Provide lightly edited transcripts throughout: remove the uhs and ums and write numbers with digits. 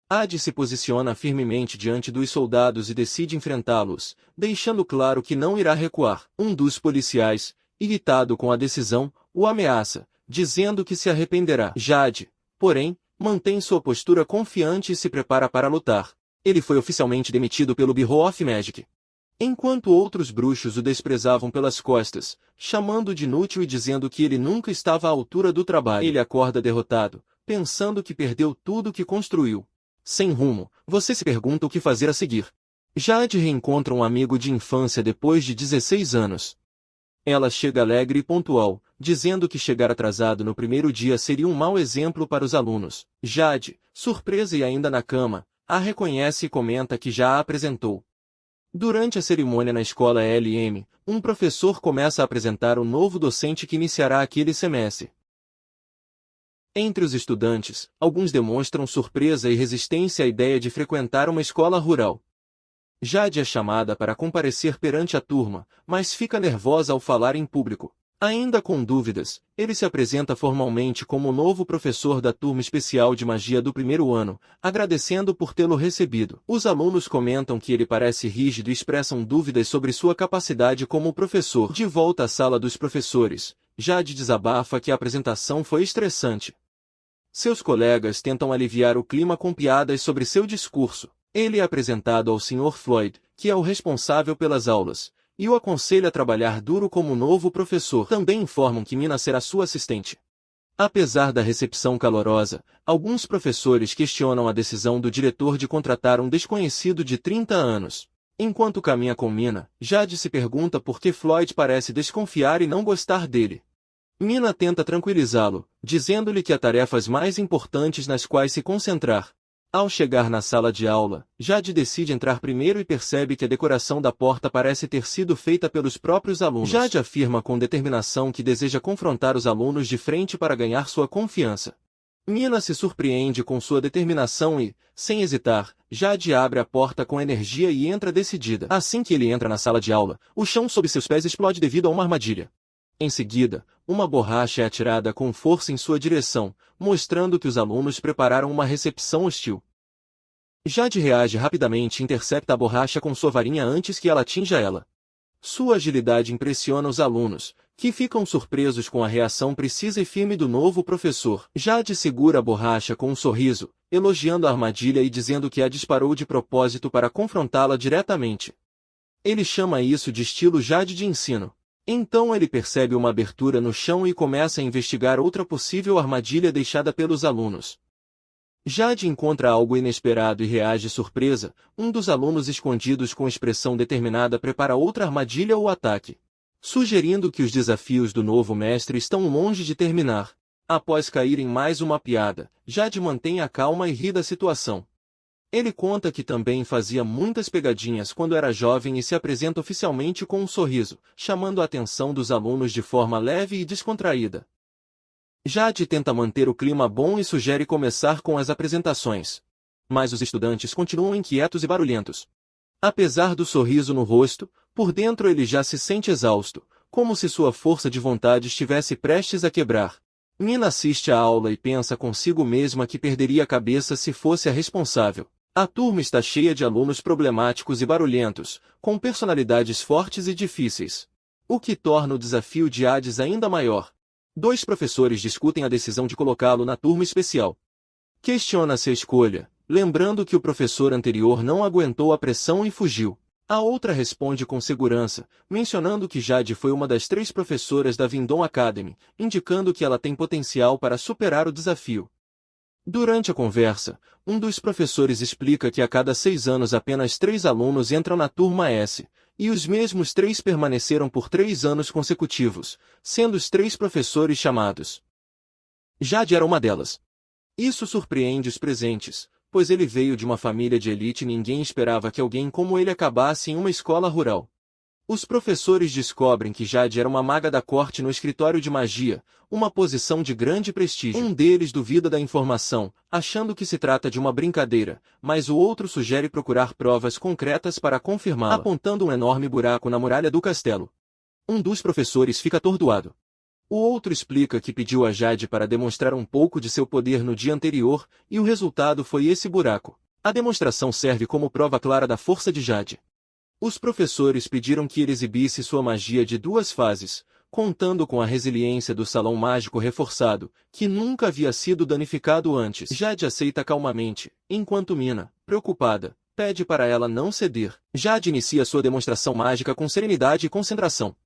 Jade se posiciona firmemente diante dos soldados e decide enfrentá-los, deixando claro que não irá recuar. Um dos policiais, irritado com a decisão, o ameaça, dizendo que se arrependerá. Jade, porém, mantém sua postura confiante e se prepara para lutar. Ele foi oficialmente demitido pelo Bureau of Magic. Enquanto outros bruxos o desprezavam pelas costas, chamando-o de inútil e dizendo que ele nunca estava à altura do trabalho. Ele acorda derrotado, pensando que perdeu tudo que construiu. Sem rumo, você se pergunta o que fazer a seguir. Jade reencontra um amigo de infância depois de 16 anos. Ela chega alegre e pontual, dizendo que chegar atrasado no primeiro dia seria um mau exemplo para os alunos. Jade, surpresa e ainda na cama, a reconhece e comenta que já a apresentou. Durante a cerimônia na escola LM, um professor começa a apresentar o novo docente que iniciará aquele semestre. Entre os estudantes, alguns demonstram surpresa e resistência à ideia de frequentar uma escola rural. Jade é chamada para comparecer perante a turma, mas fica nervosa ao falar em público. Ainda com dúvidas, ele se apresenta formalmente como o novo professor da turma especial de magia do primeiro ano, agradecendo por tê-lo recebido. Os alunos comentam que ele parece rígido e expressam dúvidas sobre sua capacidade como professor. De volta à sala dos professores, Jade desabafa que a apresentação foi estressante. Seus colegas tentam aliviar o clima com piadas sobre seu discurso. Ele é apresentado ao Sr. Floyd, que é o responsável pelas aulas, e o aconselha a trabalhar duro como novo professor. Também informam que Mina será sua assistente. Apesar da recepção calorosa, alguns professores questionam a decisão do diretor de contratar um desconhecido de 30 anos. Enquanto caminha com Mina, Jade se pergunta por que Floyd parece desconfiar e não gostar dele. Mina tenta tranquilizá-lo, dizendo-lhe que há tarefas mais importantes nas quais se concentrar. Ao chegar na sala de aula, Jade decide entrar primeiro e percebe que a decoração da porta parece ter sido feita pelos próprios alunos. Jade afirma com determinação que deseja confrontar os alunos de frente para ganhar sua confiança. Mina se surpreende com sua determinação e, sem hesitar, Jade abre a porta com energia e entra decidida. Assim que ele entra na sala de aula, o chão sob seus pés explode devido a uma armadilha. Em seguida, uma borracha é atirada com força em sua direção, mostrando que os alunos prepararam uma recepção hostil. Jade reage rapidamente e intercepta a borracha com sua varinha antes que ela atinja ela. Sua agilidade impressiona os alunos, que ficam surpresos com a reação precisa e firme do novo professor. Jade segura a borracha com um sorriso, elogiando a armadilha e dizendo que a disparou de propósito para confrontá-la diretamente. Ele chama isso de estilo Jade de ensino. Então ele percebe uma abertura no chão e começa a investigar outra possível armadilha deixada pelos alunos. Jade encontra algo inesperado e reage surpresa. Um dos alunos escondidos com expressão determinada prepara outra armadilha ou ataque, sugerindo que os desafios do novo mestre estão longe de terminar. Após cair em mais uma piada, Jade mantém a calma e ri da situação. Ele conta que também fazia muitas pegadinhas quando era jovem e se apresenta oficialmente com um sorriso, chamando a atenção dos alunos de forma leve e descontraída. Jade tenta manter o clima bom e sugere começar com as apresentações. Mas os estudantes continuam inquietos e barulhentos. Apesar do sorriso no rosto, por dentro ele já se sente exausto, como se sua força de vontade estivesse prestes a quebrar. Mina assiste à aula e pensa consigo mesma que perderia a cabeça se fosse a responsável. A turma está cheia de alunos problemáticos e barulhentos, com personalidades fortes e difíceis, o que torna o desafio de Hades ainda maior. 2 professores discutem a decisão de colocá-lo na turma especial. Questiona-se a escolha, lembrando que o professor anterior não aguentou a pressão e fugiu. A outra responde com segurança, mencionando que Jade foi uma das 3 professoras da Vindon Academy, indicando que ela tem potencial para superar o desafio. Durante a conversa, um dos professores explica que a cada 6 anos apenas 3 alunos entram na turma S, e os mesmos 3 permaneceram por 3 anos consecutivos, sendo os 3 professores chamados. Jade era uma delas. Isso surpreende os presentes, pois ele veio de uma família de elite e ninguém esperava que alguém como ele acabasse em uma escola rural. Os professores descobrem que Jade era uma maga da corte no escritório de magia, uma posição de grande prestígio. Um deles duvida da informação, achando que se trata de uma brincadeira, mas o outro sugere procurar provas concretas para confirmá-la, apontando um enorme buraco na muralha do castelo. Um dos professores fica atordoado. O outro explica que pediu a Jade para demonstrar um pouco de seu poder no dia anterior, e o resultado foi esse buraco. A demonstração serve como prova clara da força de Jade. Os professores pediram que ele exibisse sua magia de 2 fases, contando com a resiliência do salão mágico reforçado, que nunca havia sido danificado antes. Jade aceita calmamente, enquanto Mina, preocupada, pede para ela não ceder. Jade inicia sua demonstração mágica com serenidade e concentração.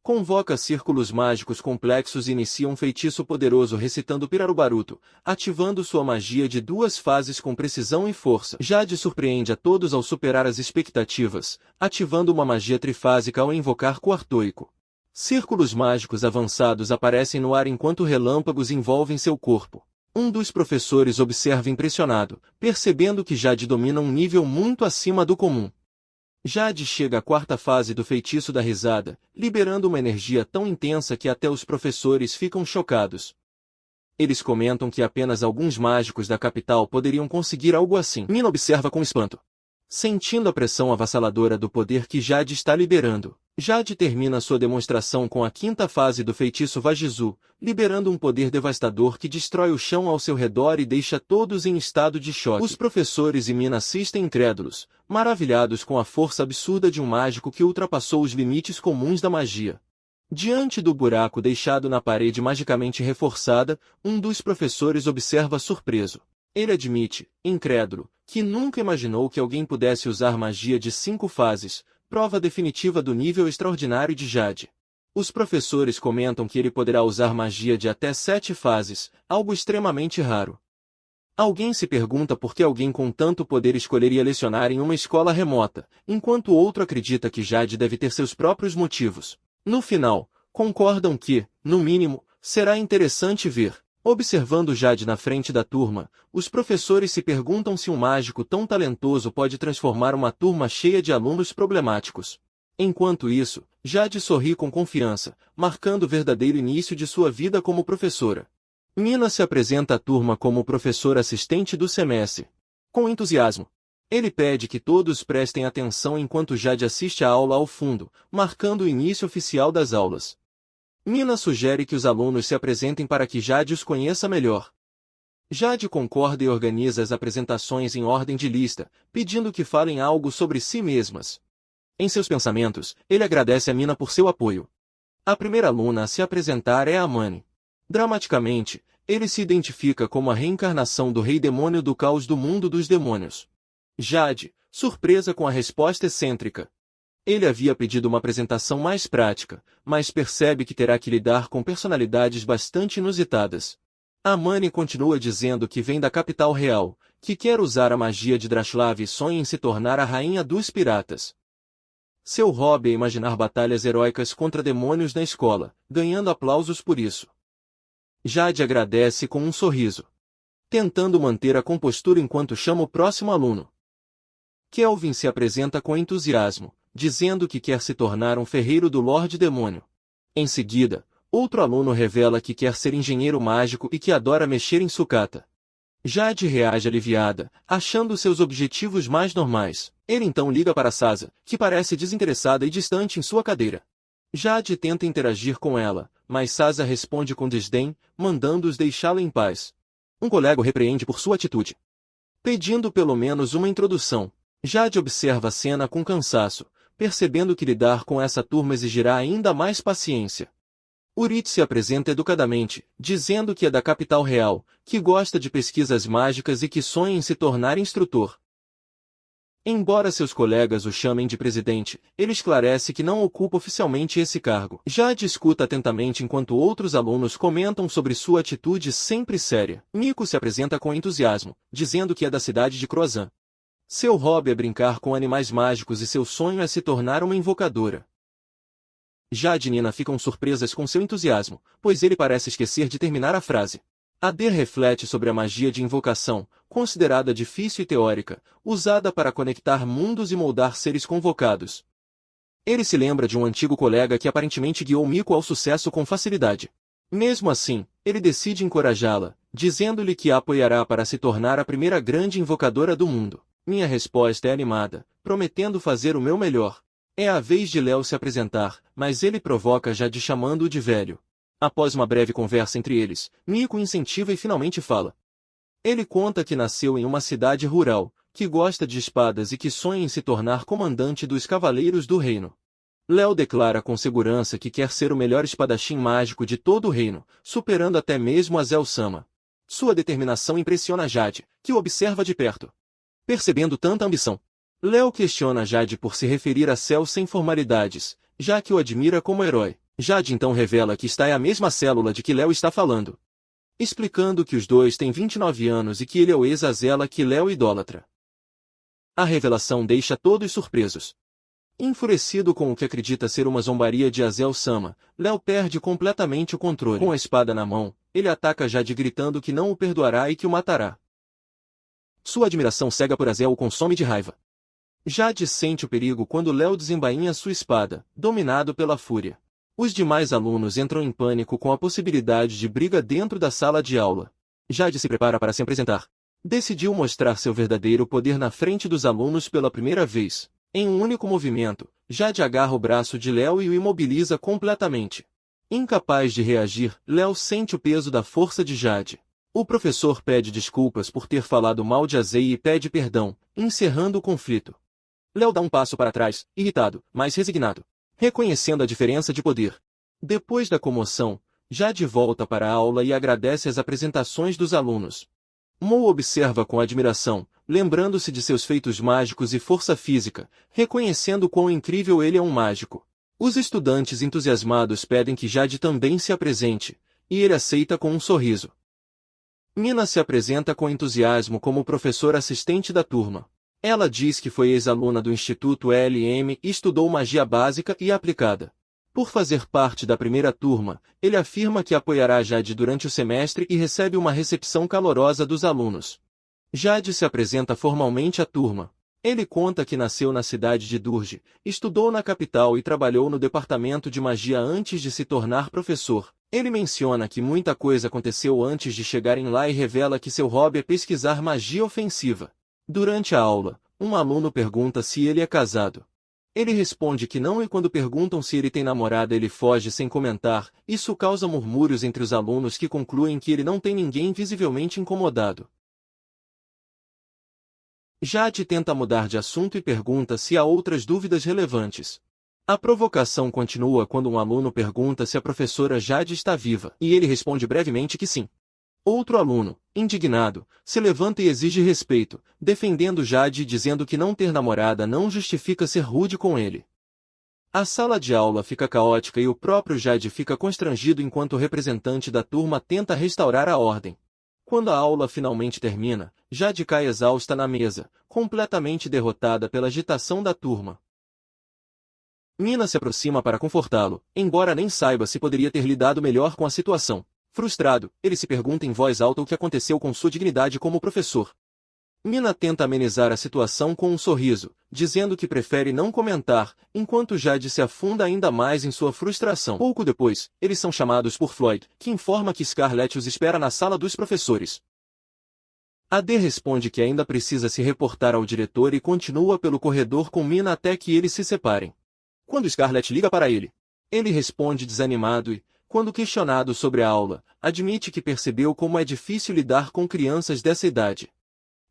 Convoca círculos mágicos complexos e inicia um feitiço poderoso recitando Pirarubaruto, ativando sua magia de 2 fases com precisão e força. Jade surpreende a todos ao superar as expectativas, ativando uma magia trifásica ao invocar Quartoico. Círculos mágicos avançados aparecem no ar enquanto relâmpagos envolvem seu corpo. Um dos professores observa impressionado, percebendo que Jade domina um nível muito acima do comum. Jade chega à 4ª fase do feitiço da risada, liberando uma energia tão intensa que até os professores ficam chocados. Eles comentam que apenas alguns mágicos da capital poderiam conseguir algo assim. Mina observa com espanto. Sentindo a pressão avassaladora do poder que Jade está liberando, Jade termina sua demonstração com a 5ª fase do feitiço Vagizu, liberando um poder devastador que destrói o chão ao seu redor e deixa todos em estado de choque. Os professores e Mina assistem incrédulos, maravilhados com a força absurda de um mágico que ultrapassou os limites comuns da magia. Diante do buraco deixado na parede magicamente reforçada, um dos professores observa surpreso. Ele admite, incrédulo, que nunca imaginou que alguém pudesse usar magia de 5 fases, prova definitiva do nível extraordinário de Jade. Os professores comentam que ele poderá usar magia de até 7 fases, algo extremamente raro. Alguém se pergunta por que alguém com tanto poder escolheria lecionar em uma escola remota, enquanto outro acredita que Jade deve ter seus próprios motivos. No final, concordam que, no mínimo, será interessante ver. Observando Jade na frente da turma, os professores se perguntam se um mágico tão talentoso pode transformar uma turma cheia de alunos problemáticos. Enquanto isso, Jade sorri com confiança, marcando o verdadeiro início de sua vida como professora. Mina se apresenta à turma como professor assistente do semestre. Com entusiasmo, ele pede que todos prestem atenção enquanto Jade assiste a aula ao fundo, marcando o início oficial das aulas. Mina sugere que os alunos se apresentem para que Jade os conheça melhor. Jade concorda e organiza as apresentações em ordem de lista, pedindo que falem algo sobre si mesmas. Em seus pensamentos, ele agradece a Mina por seu apoio. A primeira aluna a se apresentar é a Amani. Dramaticamente, ele se identifica como a reencarnação do rei demônio do caos do mundo dos demônios. Jade, surpresa com a resposta excêntrica. Ele havia pedido uma apresentação mais prática, mas percebe que terá que lidar com personalidades bastante inusitadas. Amani continua dizendo que vem da capital real, que quer usar a magia de Drachlav e sonha em se tornar a rainha dos piratas. Seu hobby é imaginar batalhas heróicas contra demônios na escola, ganhando aplausos por isso. Jade agradece com um sorriso, tentando manter a compostura enquanto chama o próximo aluno. Kelvin se apresenta com entusiasmo, dizendo que quer se tornar um ferreiro do Lorde Demônio. Em seguida, outro aluno revela que quer ser engenheiro mágico e que adora mexer em sucata. Jade reage aliviada, achando seus objetivos mais normais. Ele então liga para Sasa, que parece desinteressada e distante em sua cadeira. Jade tenta interagir com ela, mas Sasa responde com desdém, mandando-os deixá-la em paz. Um colega o repreende por sua atitude, pedindo pelo menos uma introdução. Jade observa a cena com cansaço, percebendo que lidar com essa turma exigirá ainda mais paciência. Urit se apresenta educadamente, dizendo que é da capital real, que gosta de pesquisas mágicas e que sonha em se tornar instrutor. Embora seus colegas o chamem de presidente, ele esclarece que não ocupa oficialmente esse cargo. Jade escuta atentamente enquanto outros alunos comentam sobre sua atitude sempre séria. Nico se apresenta com entusiasmo, dizendo que é da cidade de Croissant. Seu hobby é brincar com animais mágicos e seu sonho é se tornar uma invocadora. Jade e Nina ficam surpresas com seu entusiasmo, pois ele parece esquecer de terminar a frase. Adair reflete sobre a magia de invocação, considerada difícil e teórica, usada para conectar mundos e moldar seres convocados. Ele se lembra de um antigo colega que aparentemente guiou Miko ao sucesso com facilidade. Mesmo assim, ele decide encorajá-la, dizendo-lhe que a apoiará para se tornar a primeira grande invocadora do mundo. Minha resposta é animada, prometendo fazer o meu melhor. É a vez de Léo se apresentar, mas ele provoca Jade chamando-o de velho. Após uma breve conversa entre eles, Nico incentiva e finalmente fala. Ele conta que nasceu em uma cidade rural, que gosta de espadas e que sonha em se tornar comandante dos Cavaleiros do Reino. Léo declara com segurança que quer ser o melhor espadachim mágico de todo o reino, superando até mesmo Azel Sama. Sua determinação impressiona Jade, que o observa de perto. Percebendo tanta ambição, Léo questiona Jade por se referir a Cell sem formalidades, já que o admira como herói. Jade então revela que esta é a mesma célula de que Léo está falando, explicando que os dois têm 29 anos e que ele é o ex-Azela que Léo idolatra. A revelação deixa todos surpresos. Enfurecido com o que acredita ser uma zombaria de Azel Sama, Léo perde completamente o controle. Com a espada na mão, ele ataca Jade gritando que não o perdoará e que o matará. Sua admiração cega por Azel o consome de raiva. Jade sente o perigo quando Léo desembainha sua espada, dominado pela fúria. Os demais alunos entram em pânico com a possibilidade de briga dentro da sala de aula. Jade se prepara para se apresentar. Decidiu mostrar seu verdadeiro poder na frente dos alunos pela primeira vez. Em um único movimento, Jade agarra o braço de Léo e o imobiliza completamente. Incapaz de reagir, Léo sente o peso da força de Jade. O professor pede desculpas por ter falado mal de Azei e pede perdão, encerrando o conflito. Léo dá um passo para trás, irritado, mas resignado, reconhecendo a diferença de poder. Depois da comoção, Jade volta para a aula e agradece as apresentações dos alunos. Mo observa com admiração, lembrando-se de seus feitos mágicos e força física, reconhecendo quão incrível ele é um mágico. Os estudantes entusiasmados pedem que Jade também se apresente, e ele aceita com um sorriso. Mina se apresenta com entusiasmo como professora assistente da turma. Ela diz que foi ex-aluna do Instituto LM e estudou magia básica e aplicada. Por fazer parte da primeira turma, ele afirma que apoiará Jade durante o semestre e recebe uma recepção calorosa dos alunos. Jade se apresenta formalmente à turma. Ele conta que nasceu na cidade de Durge, estudou na capital e trabalhou no departamento de magia antes de se tornar professor. Ele menciona que muita coisa aconteceu antes de chegarem lá e revela que seu hobby é pesquisar magia ofensiva. Durante a aula, um aluno pergunta se ele é casado. Ele responde que não e quando perguntam se ele tem namorada ele foge sem comentar. Isso causa murmúrios entre os alunos que concluem que ele não tem ninguém visivelmente incomodado. Jade tenta mudar de assunto e pergunta se há outras dúvidas relevantes. A provocação continua quando um aluno pergunta se a professora Jade está viva, e ele responde brevemente que sim. Outro aluno, indignado, se levanta e exige respeito, defendendo Jade e dizendo que não ter namorada não justifica ser rude com ele. A sala de aula fica caótica e o próprio Jade fica constrangido enquanto o representante da turma tenta restaurar a ordem. Quando a aula finalmente termina, Jade cai exausta na mesa, completamente derrotada pela agitação da turma. Mina se aproxima para confortá-lo, embora nem saiba se poderia ter lidado melhor com a situação. Frustrado, ele se pergunta em voz alta o que aconteceu com sua dignidade como professor. Mina tenta amenizar a situação com um sorriso, dizendo que prefere não comentar, enquanto Jade se afunda ainda mais em sua frustração. Pouco depois, eles são chamados por Floyd, que informa que Scarlett os espera na sala dos professores. AD responde que ainda precisa se reportar ao diretor e continua pelo corredor com Mina até que eles se separem. Quando Scarlett liga para ele, ele responde desanimado e, quando questionado sobre a aula, admite que percebeu como é difícil lidar com crianças dessa idade.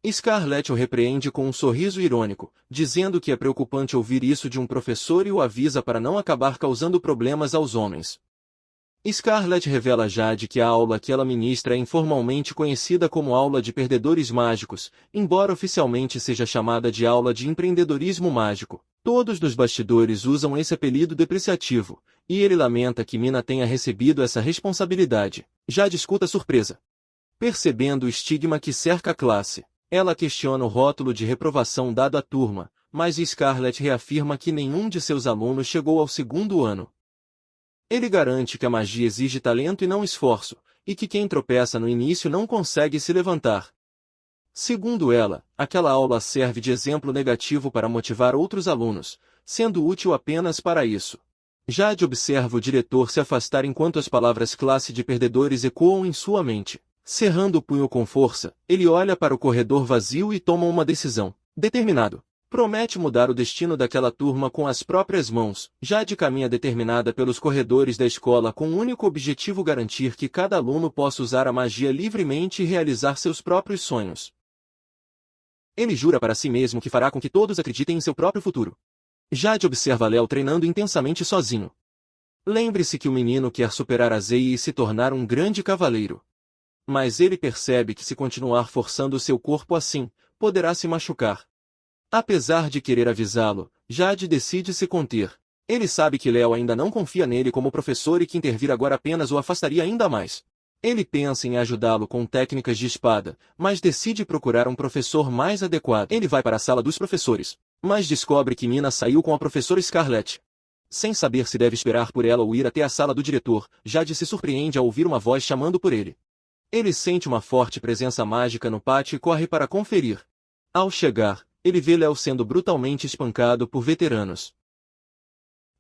Scarlett o repreende com um sorriso irônico, dizendo que é preocupante ouvir isso de um professor e o avisa para não acabar causando problemas aos homens. Scarlett revela a Jade que a aula que ela ministra é informalmente conhecida como aula de perdedores mágicos, embora oficialmente seja chamada de aula de empreendedorismo mágico. Todos nos bastidores usam esse apelido depreciativo, e ele lamenta que Mina tenha recebido essa responsabilidade. Jade escuta surpresa. Percebendo o estigma que cerca a classe, ela questiona o rótulo de reprovação dado à turma, mas Scarlett reafirma que nenhum de seus alunos chegou ao segundo ano. Ele garante que a magia exige talento e não esforço, e que quem tropeça no início não consegue se levantar. Segundo ela, aquela aula serve de exemplo negativo para motivar outros alunos, sendo útil apenas para isso. Jade observa o diretor se afastar enquanto as palavras classe de perdedores ecoam em sua mente. Cerrando o punho com força, ele olha para o corredor vazio e toma uma decisão. Determinado. Promete mudar o destino daquela turma com as próprias mãos. Jade caminha determinada pelos corredores da escola com o único objetivo garantir que cada aluno possa usar a magia livremente e realizar seus próprios sonhos. Ele jura para si mesmo que fará com que todos acreditem em seu próprio futuro. Jade observa Léo treinando intensamente sozinho. Lembre-se que o menino quer superar a Zei e se tornar um grande cavaleiro. Mas ele percebe que se continuar forçando seu corpo assim, poderá se machucar. Apesar de querer avisá-lo, Jade decide se conter. Ele sabe que Léo ainda não confia nele como professor e que intervir agora apenas o afastaria ainda mais. Ele pensa em ajudá-lo com técnicas de espada, mas decide procurar um professor mais adequado. Ele vai para a sala dos professores, mas descobre que Nina saiu com a professora Scarlett. Sem saber se deve esperar por ela ou ir até a sala do diretor, Jade se surpreende ao ouvir uma voz chamando por ele. Ele sente uma forte presença mágica no pátio e corre para conferir. Ao chegar, ele vê Léo sendo brutalmente espancado por veteranos.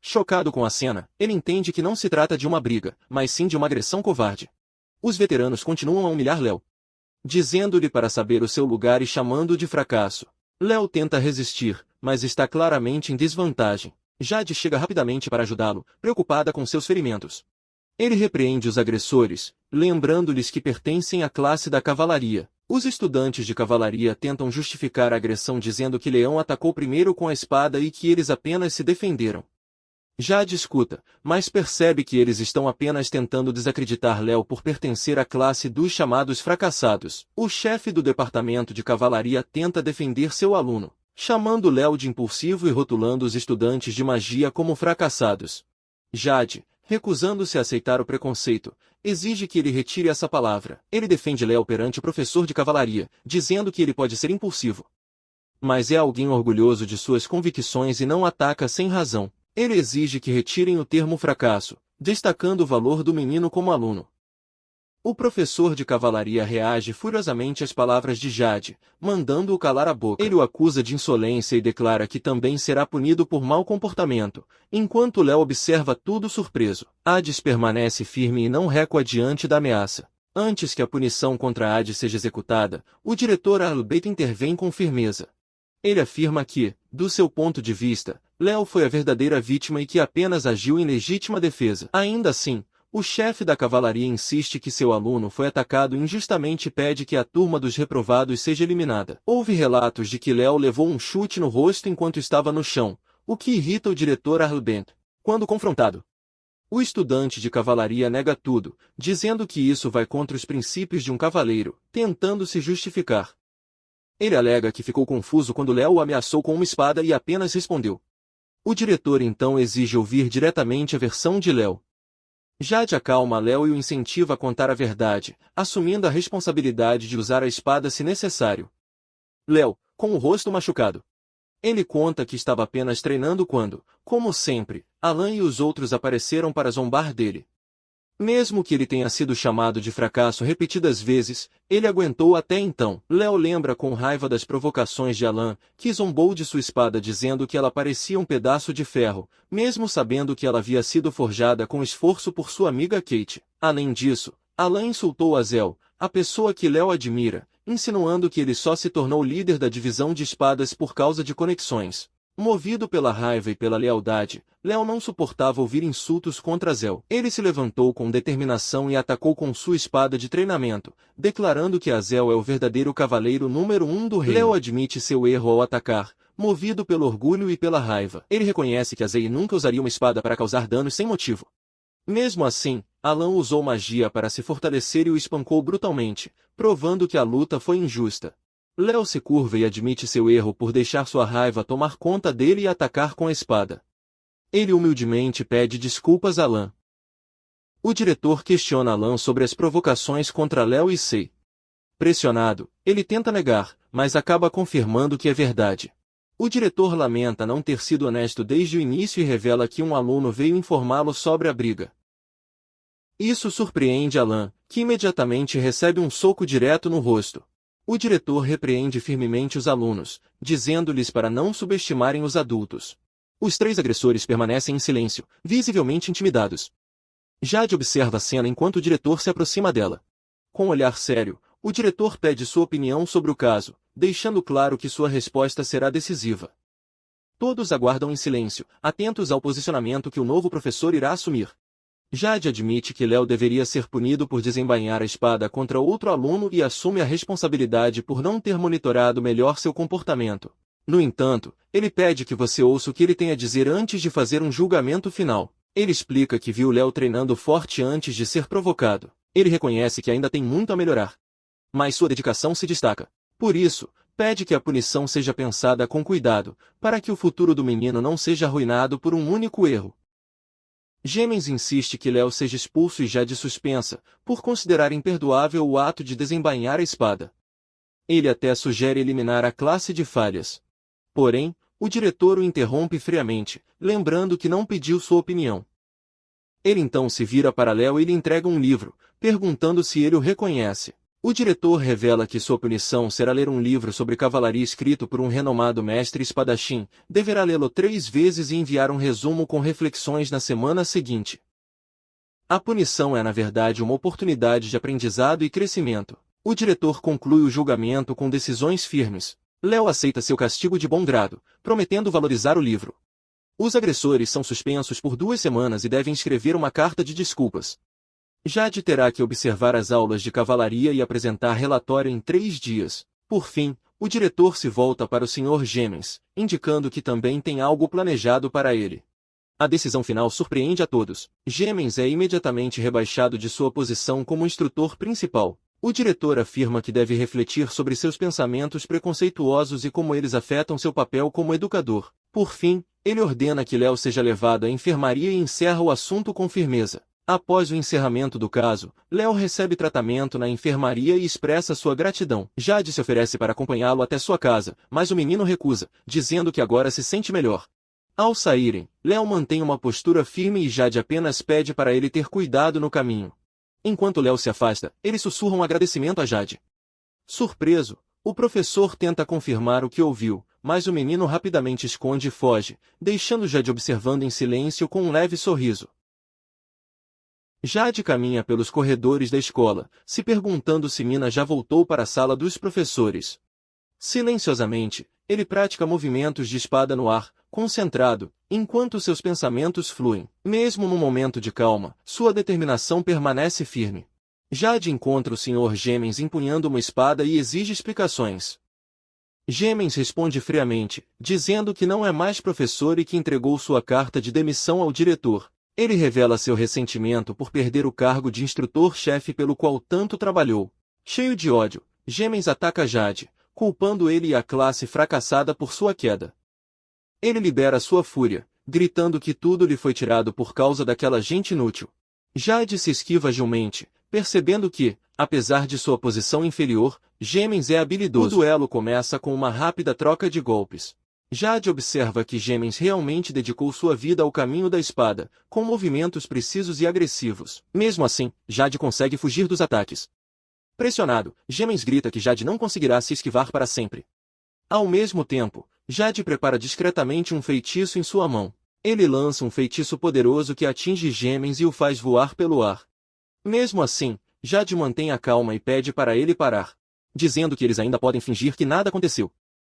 Chocado com a cena, ele entende que não se trata de uma briga, mas sim de uma agressão covarde. Os veteranos continuam a humilhar Léo, dizendo-lhe para saber o seu lugar e chamando-o de fracasso. Léo tenta resistir, mas está claramente em desvantagem. Jade chega rapidamente para ajudá-lo, preocupada com seus ferimentos. Ele repreende os agressores, lembrando-lhes que pertencem à classe da cavalaria. Os estudantes de cavalaria tentam justificar a agressão dizendo que Leão atacou primeiro com a espada e que eles apenas se defenderam. Jade escuta, mas percebe que eles estão apenas tentando desacreditar Léo por pertencer à classe dos chamados fracassados. O chefe do departamento de cavalaria tenta defender seu aluno, chamando Léo de impulsivo e rotulando os estudantes de magia como fracassados. Jade, recusando-se a aceitar o preconceito, exige que ele retire essa palavra. Ele defende Léo perante o professor de cavalaria, dizendo que ele pode ser impulsivo, mas é alguém orgulhoso de suas convicções e não ataca sem razão. Ele exige que retirem o termo fracasso, destacando o valor do menino como aluno. O professor de cavalaria reage furiosamente às palavras de Jade, mandando-o calar a boca. Ele o acusa de insolência e declara que também será punido por mau comportamento, enquanto Léo observa tudo surpreso. Hades permanece firme e não recua diante da ameaça. Antes que a punição contra Hades seja executada, o diretor Albeit intervém com firmeza. Ele afirma que, do seu ponto de vista, Léo foi a verdadeira vítima e que apenas agiu em legítima defesa. Ainda assim, o chefe da cavalaria insiste que seu aluno foi atacado injustamente e pede que a turma dos reprovados seja eliminada. Houve relatos de que Léo levou um chute no rosto enquanto estava no chão, o que irrita o diretor Arlbent. Quando confrontado, o estudante de cavalaria nega tudo, dizendo que isso vai contra os princípios de um cavaleiro, tentando se justificar. Ele alega que ficou confuso quando Léo o ameaçou com uma espada e apenas respondeu. O diretor então exige ouvir diretamente a versão de Léo. Jade acalma Léo e o incentiva a contar a verdade, assumindo a responsabilidade de usar a espada se necessário. Léo, com o rosto machucado. Ele conta que estava apenas treinando quando, como sempre, Alan e os outros apareceram para zombar dele. Mesmo que ele tenha sido chamado de fracasso repetidas vezes, ele aguentou até então. Léo lembra com raiva das provocações de Alan, que zombou de sua espada dizendo que ela parecia um pedaço de ferro, mesmo sabendo que ela havia sido forjada com esforço por sua amiga Kate. Além disso, Alan insultou Azel, a pessoa que Léo admira, insinuando que ele só se tornou líder da divisão de espadas por causa de conexões. Movido pela raiva e pela lealdade, Léo não suportava ouvir insultos contra Azel. Ele se levantou com determinação e atacou com sua espada de treinamento, declarando que Azel é o verdadeiro cavaleiro número 1 do reino. Léo admite seu erro ao atacar, movido pelo orgulho e pela raiva. Ele reconhece que Azel nunca usaria uma espada para causar danos sem motivo. Mesmo assim, Alan usou magia para se fortalecer e o espancou brutalmente, provando que a luta foi injusta. Léo se curva e admite seu erro por deixar sua raiva tomar conta dele e atacar com a espada. Ele humildemente pede desculpas a Alan. O diretor questiona Alan sobre as provocações contra Léo e Sei. Pressionado, ele tenta negar, mas acaba confirmando que é verdade. O diretor lamenta não ter sido honesto desde o início e revela que um aluno veio informá-lo sobre a briga. Isso surpreende Alan, que imediatamente recebe um soco direto no rosto. O diretor repreende firmemente os alunos, dizendo-lhes para não subestimarem os adultos. Os 3 agressores permanecem em silêncio, visivelmente intimidados. Jade observa a cena enquanto o diretor se aproxima dela. Com um olhar sério, o diretor pede sua opinião sobre o caso, deixando claro que sua resposta será decisiva. Todos aguardam em silêncio, atentos ao posicionamento que o novo professor irá assumir. Jade admite que Léo deveria ser punido por desembainhar a espada contra outro aluno e assume a responsabilidade por não ter monitorado melhor seu comportamento. No entanto, ele pede que você ouça o que ele tem a dizer antes de fazer um julgamento final. Ele explica que viu Léo treinando forte antes de ser provocado. Ele reconhece que ainda tem muito a melhorar, mas sua dedicação se destaca. Por isso, pede que a punição seja pensada com cuidado, para que o futuro do menino não seja arruinado por um único erro. Gemens insiste que Léo seja expulso e Jade suspensa, por considerar imperdoável o ato de desembainhar a espada. Ele até sugere eliminar a classe de falhas. Porém, o diretor o interrompe friamente, lembrando que não pediu sua opinião. Ele então se vira para Léo e lhe entrega um livro, perguntando se ele o reconhece. O diretor revela que sua punição será ler um livro sobre cavalaria escrito por um renomado mestre espadachim, deverá lê-lo 3 vezes e enviar um resumo com reflexões na semana seguinte. A punição é na verdade uma oportunidade de aprendizado e crescimento. O diretor conclui o julgamento com decisões firmes. Léo aceita seu castigo de bom grado, prometendo valorizar o livro. Os agressores são suspensos por 2 semanas e devem escrever uma carta de desculpas. Jade terá que observar as aulas de cavalaria e apresentar relatório em 3 dias. Por fim, o diretor se volta para o Sr. Gemens, indicando que também tem algo planejado para ele. A decisão final surpreende a todos. Gemens é imediatamente rebaixado de sua posição como instrutor principal. O diretor afirma que deve refletir sobre seus pensamentos preconceituosos e como eles afetam seu papel como educador. Por fim, ele ordena que Léo seja levado à enfermaria e encerra o assunto com firmeza. Após o encerramento do caso, Léo recebe tratamento na enfermaria e expressa sua gratidão. Jade se oferece para acompanhá-lo até sua casa, mas o menino recusa, dizendo que agora se sente melhor. Ao saírem, Léo mantém uma postura firme e Jade apenas pede para ele ter cuidado no caminho. Enquanto Léo se afasta, ele sussurra um agradecimento a Jade. Surpreso, o professor tenta confirmar o que ouviu, mas o menino rapidamente esconde e foge, deixando Jade observando em silêncio com um leve sorriso. Jade caminha pelos corredores da escola, se perguntando se Mina já voltou para a sala dos professores. Silenciosamente, ele pratica movimentos de espada no ar, concentrado, enquanto seus pensamentos fluem. Mesmo no momento de calma, sua determinação permanece firme. Jade encontra o Sr. Gemens empunhando uma espada e exige explicações. Gemens responde friamente, dizendo que não é mais professor e que entregou sua carta de demissão ao diretor. Ele revela seu ressentimento por perder o cargo de instrutor-chefe pelo qual tanto trabalhou. Cheio de ódio, Gemens ataca Jade, culpando ele e a classe fracassada por sua queda. Ele libera sua fúria, gritando que tudo lhe foi tirado por causa daquela gente inútil. Jade se esquiva agilmente, percebendo que, apesar de sua posição inferior, Gemens é habilidoso. O duelo começa com uma rápida troca de golpes. Jade observa que Gemens realmente dedicou sua vida ao caminho da espada, com movimentos precisos e agressivos. Mesmo assim, Jade consegue fugir dos ataques. Pressionado, Gemens grita que Jade não conseguirá se esquivar para sempre. Ao mesmo tempo, Jade prepara discretamente um feitiço em sua mão. Ele lança um feitiço poderoso que atinge Gemens e o faz voar pelo ar. Mesmo assim, Jade mantém a calma e pede para ele parar, dizendo que eles ainda podem fingir que nada aconteceu.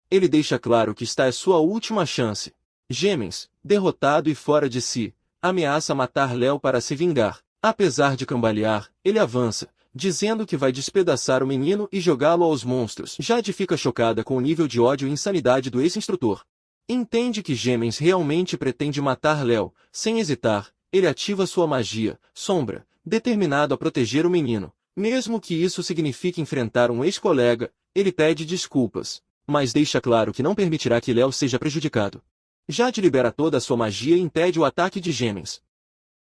Ele deixa claro que esta é sua última chance. Gemens, derrotado e fora de si, ameaça matar Léo para se vingar. Apesar de cambalear, ele avança, dizendo que vai despedaçar o menino e jogá-lo aos monstros. Jade fica chocada com o nível de ódio e insanidade do ex-instrutor. Entende que Gemens realmente pretende matar Léo. Sem hesitar, ele ativa sua magia, Sombra, determinado a proteger o menino. Mesmo que isso signifique enfrentar um ex-colega, ele pede desculpas, mas deixa claro que não permitirá que Léo seja prejudicado. Jade libera toda a sua magia e impede o ataque de Gemens.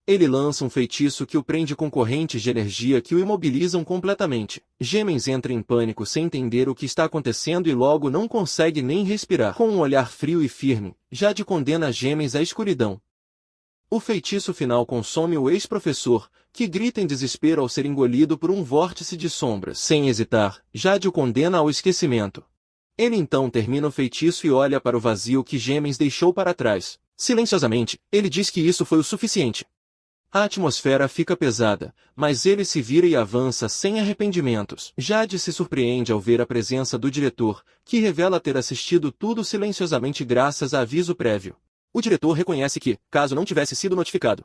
Ele lança um feitiço que o prende com correntes de energia que o imobilizam completamente. Gemens entra em pânico sem entender o que está acontecendo e logo não consegue nem respirar. Com um olhar frio e firme, Jade condena Gemens à escuridão. O feitiço final consome o ex-professor, que grita em desespero ao ser engolido por um vórtice de sombras. Sem hesitar, Jade o condena ao esquecimento. Ele então termina o feitiço e olha para o vazio que Gemens deixou para trás. Silenciosamente, ele diz que isso foi o suficiente. A atmosfera fica pesada, mas ele se vira e avança sem arrependimentos. Jade se surpreende ao ver a presença do diretor, que revela ter assistido tudo silenciosamente graças a aviso prévio. O diretor reconhece que, caso não tivesse sido notificado,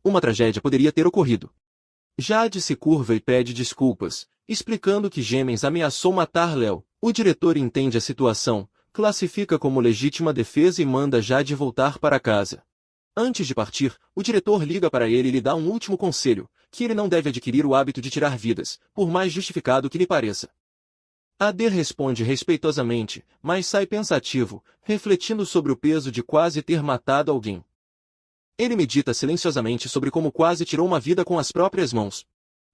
uma tragédia poderia ter ocorrido. Jade se curva e pede desculpas, explicando que Gemens ameaçou matar Léo. O diretor entende a situação, classifica como legítima defesa e manda Jade voltar para casa. Antes de partir, o diretor liga para ele e lhe dá um último conselho, que ele não deve adquirir o hábito de tirar vidas, por mais justificado que lhe pareça. Adair responde respeitosamente, mas sai pensativo, refletindo sobre o peso de quase ter matado alguém. Ele medita silenciosamente sobre como quase tirou uma vida com as próprias mãos.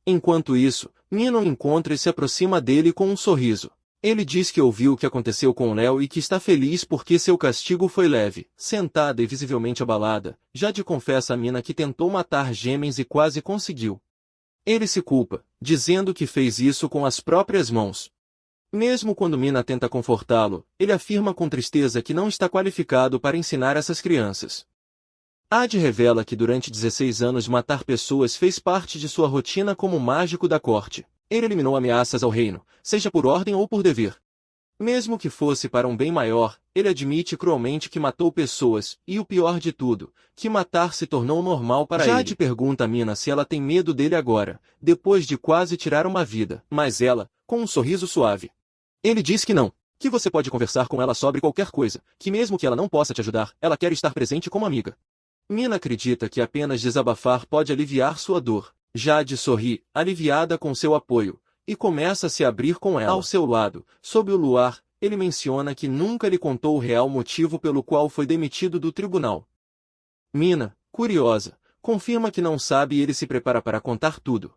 Enquanto isso, Nino encontra e se aproxima dele com um sorriso. Ele diz que ouviu o que aconteceu com Léo e que está feliz porque seu castigo foi leve. Sentada e visivelmente abalada, Jade confessa a Mina que tentou matar Gemens e quase conseguiu. Ele se culpa, dizendo que fez isso com as próprias mãos. Mesmo quando Mina tenta confortá-lo, ele afirma com tristeza que não está qualificado para ensinar essas crianças. Ad revela que durante 16 anos matar pessoas fez parte de sua rotina como mágico da corte. Ele eliminou ameaças ao reino, seja por ordem ou por dever. Mesmo que fosse para um bem maior, ele admite cruelmente que matou pessoas, e o pior de tudo, que matar se tornou normal para ele. Jade pergunta a Mina se ela tem medo dele agora, depois de quase tirar uma vida, mas ela, com um sorriso suave. Ele diz que não, que você pode conversar com ela sobre qualquer coisa, que mesmo que ela não possa te ajudar, ela quer estar presente como amiga. Mina acredita que apenas desabafar pode aliviar sua dor. Jade sorri, aliviada com seu apoio, e começa a se abrir com ela. Ao seu lado, sob o luar, ele menciona que nunca lhe contou o real motivo pelo qual foi demitido do tribunal. Mina, curiosa, confirma que não sabe e ele se prepara para contar tudo.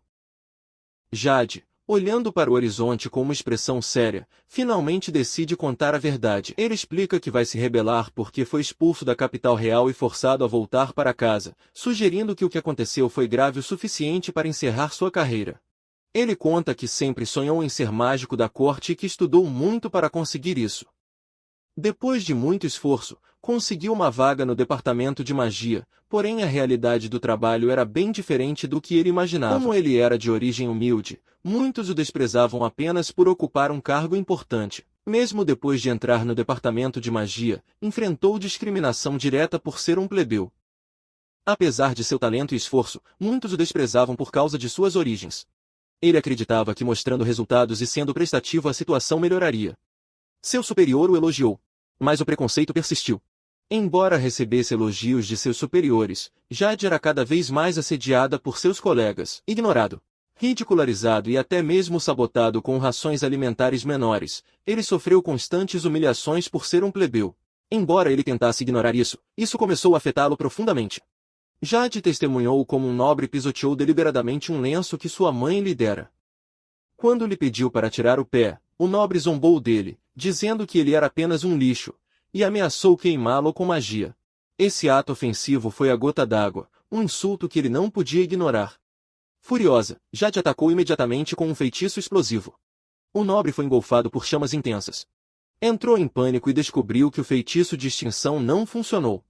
Jade, olhando para o horizonte com uma expressão séria, finalmente decide contar a verdade. Ele explica que vai se rebelar porque foi expulso da capital real e forçado a voltar para casa, sugerindo que o que aconteceu foi grave o suficiente para encerrar sua carreira. Ele conta que sempre sonhou em ser mágico da corte e que estudou muito para conseguir isso. Depois de muito esforço, conseguiu uma vaga no departamento de magia, porém a realidade do trabalho era bem diferente do que ele imaginava. Como ele era de origem humilde, muitos o desprezavam apenas por ocupar um cargo importante. Mesmo depois de entrar no departamento de magia, enfrentou discriminação direta por ser um plebeu. Apesar de seu talento e esforço, muitos o desprezavam por causa de suas origens. Ele acreditava que mostrando resultados e sendo prestativo a situação melhoraria. Seu superior o elogiou, mas o preconceito persistiu. Embora recebesse elogios de seus superiores, Jade era cada vez mais assediada por seus colegas, ignorado, ridicularizado e até mesmo sabotado com rações alimentares menores. Ele sofreu constantes humilhações por ser um plebeu. Embora ele tentasse ignorar isso, isso começou a afetá-lo profundamente. Jade testemunhou como um nobre pisoteou deliberadamente um lenço que sua mãe lhe dera. Quando lhe pediu para tirar o pé, o nobre zombou dele, dizendo que ele era apenas um lixo, e ameaçou queimá-lo com magia. Esse ato ofensivo foi a gota d'água, um insulto que ele não podia ignorar. Furiosa, Jade atacou imediatamente com um feitiço explosivo. O nobre foi engolfado por chamas intensas. Entrou em pânico e descobriu que o feitiço de extinção não funcionou.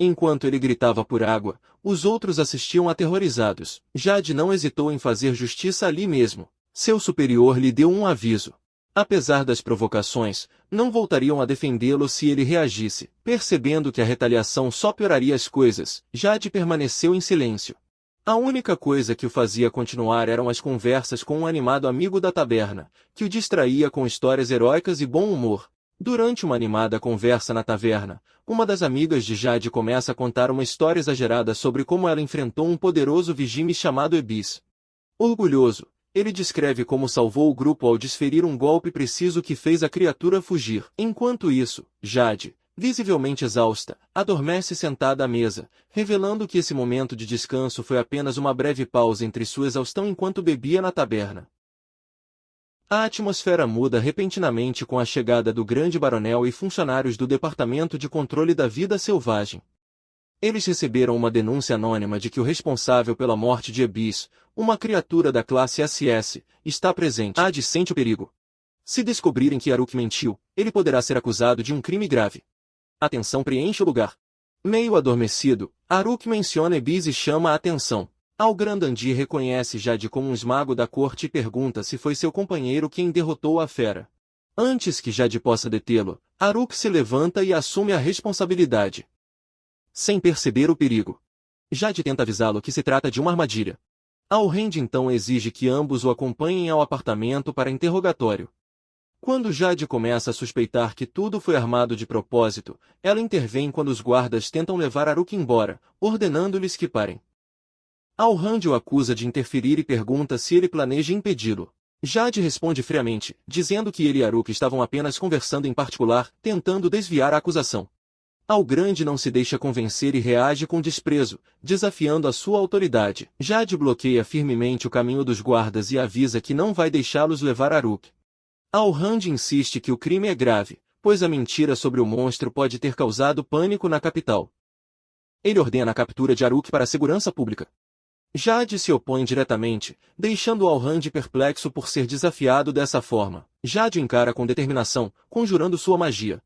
Enquanto ele gritava por água, os outros assistiam aterrorizados. Jade não hesitou em fazer justiça ali mesmo. Seu superior lhe deu um aviso. Apesar das provocações, não voltariam a defendê-lo se ele reagisse. Percebendo que a retaliação só pioraria as coisas, Jade permaneceu em silêncio. A única coisa que o fazia continuar eram as conversas com um animado amigo da taberna, que o distraía com histórias heróicas e bom humor. Durante uma animada conversa na taverna, uma das amigas de Jade começa a contar uma história exagerada sobre como ela enfrentou um poderoso vigime chamado Ebis. Orgulhoso, ele descreve como salvou o grupo ao desferir um golpe preciso que fez a criatura fugir. Enquanto isso, Jade, visivelmente exausta, adormece sentada à mesa, revelando que esse momento de descanso foi apenas uma breve pausa entre sua exaustão enquanto bebia na taberna. A atmosfera muda repentinamente com a chegada do grande baronel e funcionários do Departamento de Controle da Vida Selvagem. Eles receberam uma denúncia anônima de que o responsável pela morte de Ebis, uma criatura da classe SS, está presente. Ad sente o perigo. Se descobrirem que Aruk mentiu, ele poderá ser acusado de um crime grave. A tensão preenche o lugar. Meio adormecido, Haruki menciona Ebis e chama a atenção. Al-Grandandi reconhece Jade como um esmago da corte e pergunta se foi seu companheiro quem derrotou a fera. Antes que Jade possa detê-lo, Haruki se levanta e assume a responsabilidade. Sem perceber o perigo, Jade tenta avisá-lo que se trata de uma armadilha. Al-Rand então exige que ambos o acompanhem ao apartamento para interrogatório. Quando Jade começa a suspeitar que tudo foi armado de propósito, ela intervém quando os guardas tentam levar Haruki embora, ordenando-lhes que parem. Al-Rand o acusa de interferir e pergunta se ele planeja impedi-lo. Jade responde friamente, dizendo que ele e Haruki estavam apenas conversando em particular, tentando desviar a acusação. Al-Grande não se deixa convencer e reage com desprezo, desafiando a sua autoridade. Jade bloqueia firmemente o caminho dos guardas e avisa que não vai deixá-los levar Haruki. Al-Rand insiste que o crime é grave, pois a mentira sobre o monstro pode ter causado pânico na capital. Ele ordena a captura de Haruki para a segurança pública. Jade se opõe diretamente, deixando Al-Rand perplexo por ser desafiado dessa forma. Jade o encara com determinação, conjurando sua magia.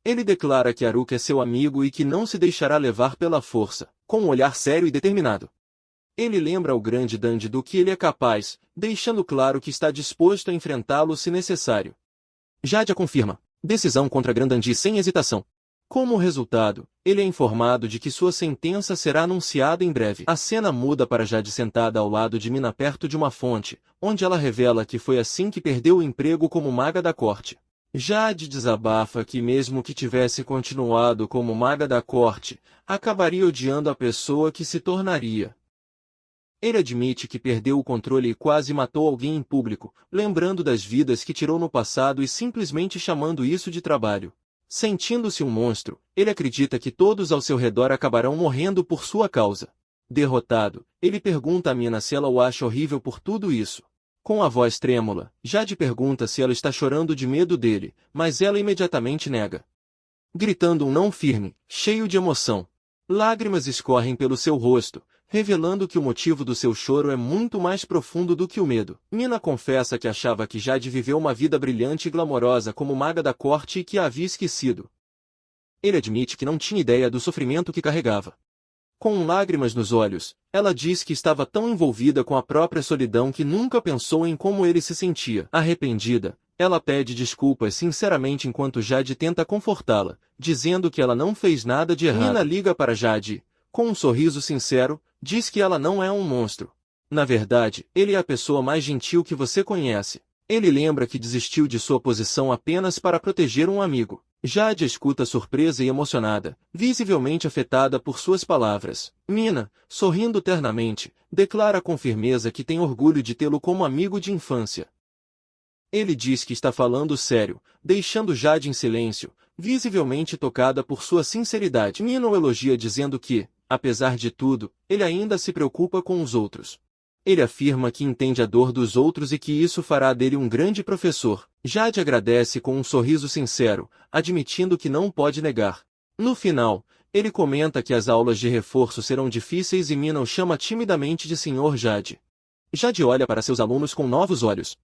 Ele declara que Haruki é seu amigo e que não se deixará levar pela força, com um olhar sério e determinado. Ele lembra ao grande Dandy do que ele é capaz, deixando claro que está disposto a enfrentá-lo se necessário. Jade confirma. Decisão contra Grandandi sem hesitação. Como resultado, ele é informado de que sua sentença será anunciada em breve. A cena muda para Jade sentada ao lado de Mina perto de uma fonte, onde ela revela que foi assim que perdeu o emprego como maga da corte. Jade desabafa que mesmo que tivesse continuado como maga da corte, acabaria odiando a pessoa que se tornaria. Ele admite que perdeu o controle e quase matou alguém em público, lembrando das vidas que tirou no passado e simplesmente chamando isso de trabalho. Sentindo-se um monstro, ele acredita que todos ao seu redor acabarão morrendo por sua causa. Derrotado, ele pergunta a Mina se ela o acha horrível por tudo isso. Com a voz trêmula, Jade pergunta se ela está chorando de medo dele, mas ela imediatamente nega. Gritando um não firme, cheio de emoção. Lágrimas escorrem pelo seu rosto, revelando que o motivo do seu choro é muito mais profundo do que o medo. Mina confessa que achava que Jade viveu uma vida brilhante e glamourosa como maga da corte e que a havia esquecido. Ele admite que não tinha ideia do sofrimento que carregava. Com lágrimas nos olhos, ela diz que estava tão envolvida com a própria solidão que nunca pensou em como ele se sentia. Arrependida, ela pede desculpas sinceramente enquanto Jade tenta confortá-la, dizendo que ela não fez nada de errado. Mina liga para Jade, com um sorriso sincero, diz que ela não é um monstro. Na verdade, ele é a pessoa mais gentil que você conhece. Ele lembra que desistiu de sua posição apenas para proteger um amigo. Jade escuta surpresa e emocionada, visivelmente afetada por suas palavras. Mina, sorrindo ternamente, declara com firmeza que tem orgulho de tê-lo como amigo de infância. Ele diz que está falando sério, deixando Jade em silêncio, visivelmente tocada por sua sinceridade. Mina o elogia dizendo que, apesar de tudo, ele ainda se preocupa com os outros. Ele afirma que entende a dor dos outros e que isso fará dele um grande professor. Jade agradece com um sorriso sincero, admitindo que não pode negar. No final, ele comenta que as aulas de reforço serão difíceis e Mina o chama timidamente de Sr. Jade. Jade olha para seus alunos com novos olhos.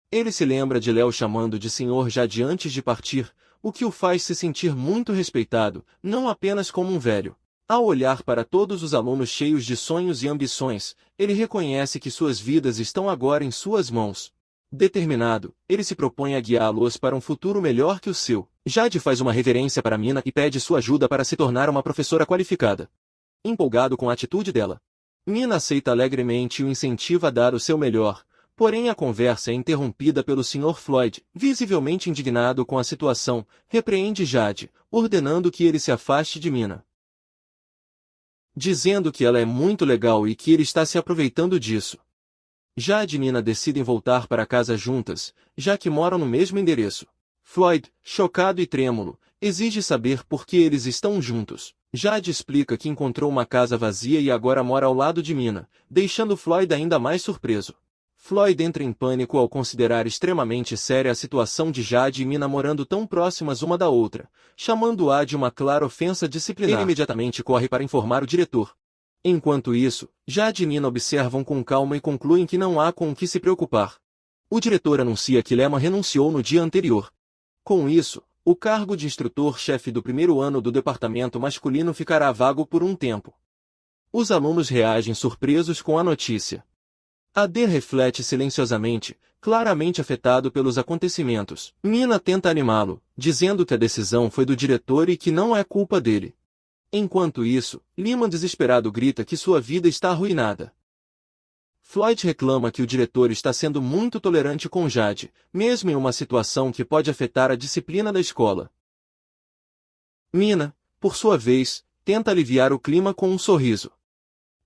Ele se lembra de Léo chamando de Sr. Jade antes de partir, o que o faz se sentir muito respeitado, não apenas como um velho. Ao olhar para todos os alunos cheios de sonhos e ambições, ele reconhece que suas vidas estão agora em suas mãos. Determinado, ele se propõe a guiá-los para um futuro melhor que o seu. Jade faz uma reverência para Mina e pede sua ajuda para se tornar uma professora qualificada. Empolgado com a atitude dela, Mina aceita alegremente e o incentiva a dar o seu melhor, porém a conversa é interrompida pelo Sr. Floyd, visivelmente indignado com a situação, repreende Jade, ordenando que ele se afaste de Mina, dizendo que ela é muito legal e que ele está se aproveitando disso. Jade e Mina decidem voltar para casa juntas, já que moram no mesmo endereço. Floyd, chocado e trêmulo, exige saber por que eles estão juntos. Jade explica que encontrou uma casa vazia e agora mora ao lado de Mina, deixando Floyd ainda mais surpreso. Floyd entra em pânico ao considerar extremamente séria a situação de Jade e Mina morando tão próximas uma da outra, chamando-a de uma clara ofensa disciplinar. Ele imediatamente corre para informar o diretor. Enquanto isso, Jade e Mina observam com calma e concluem que não há com o que se preocupar. O diretor anuncia que Lema renunciou no dia anterior. Com isso, O cargo de instrutor-chefe do primeiro ano do departamento masculino ficará vago por um tempo. Os alunos reagem surpresos com a notícia. AD reflete silenciosamente, claramente afetado pelos acontecimentos. Nina tenta animá-lo, dizendo que a decisão foi do diretor e que não é culpa dele. Enquanto isso, Lyman desesperado grita que sua vida está arruinada. Floyd reclama que o diretor está sendo muito tolerante com Jade, mesmo em uma situação que pode afetar a disciplina da escola. Nina, por sua vez, tenta aliviar o clima com um sorriso.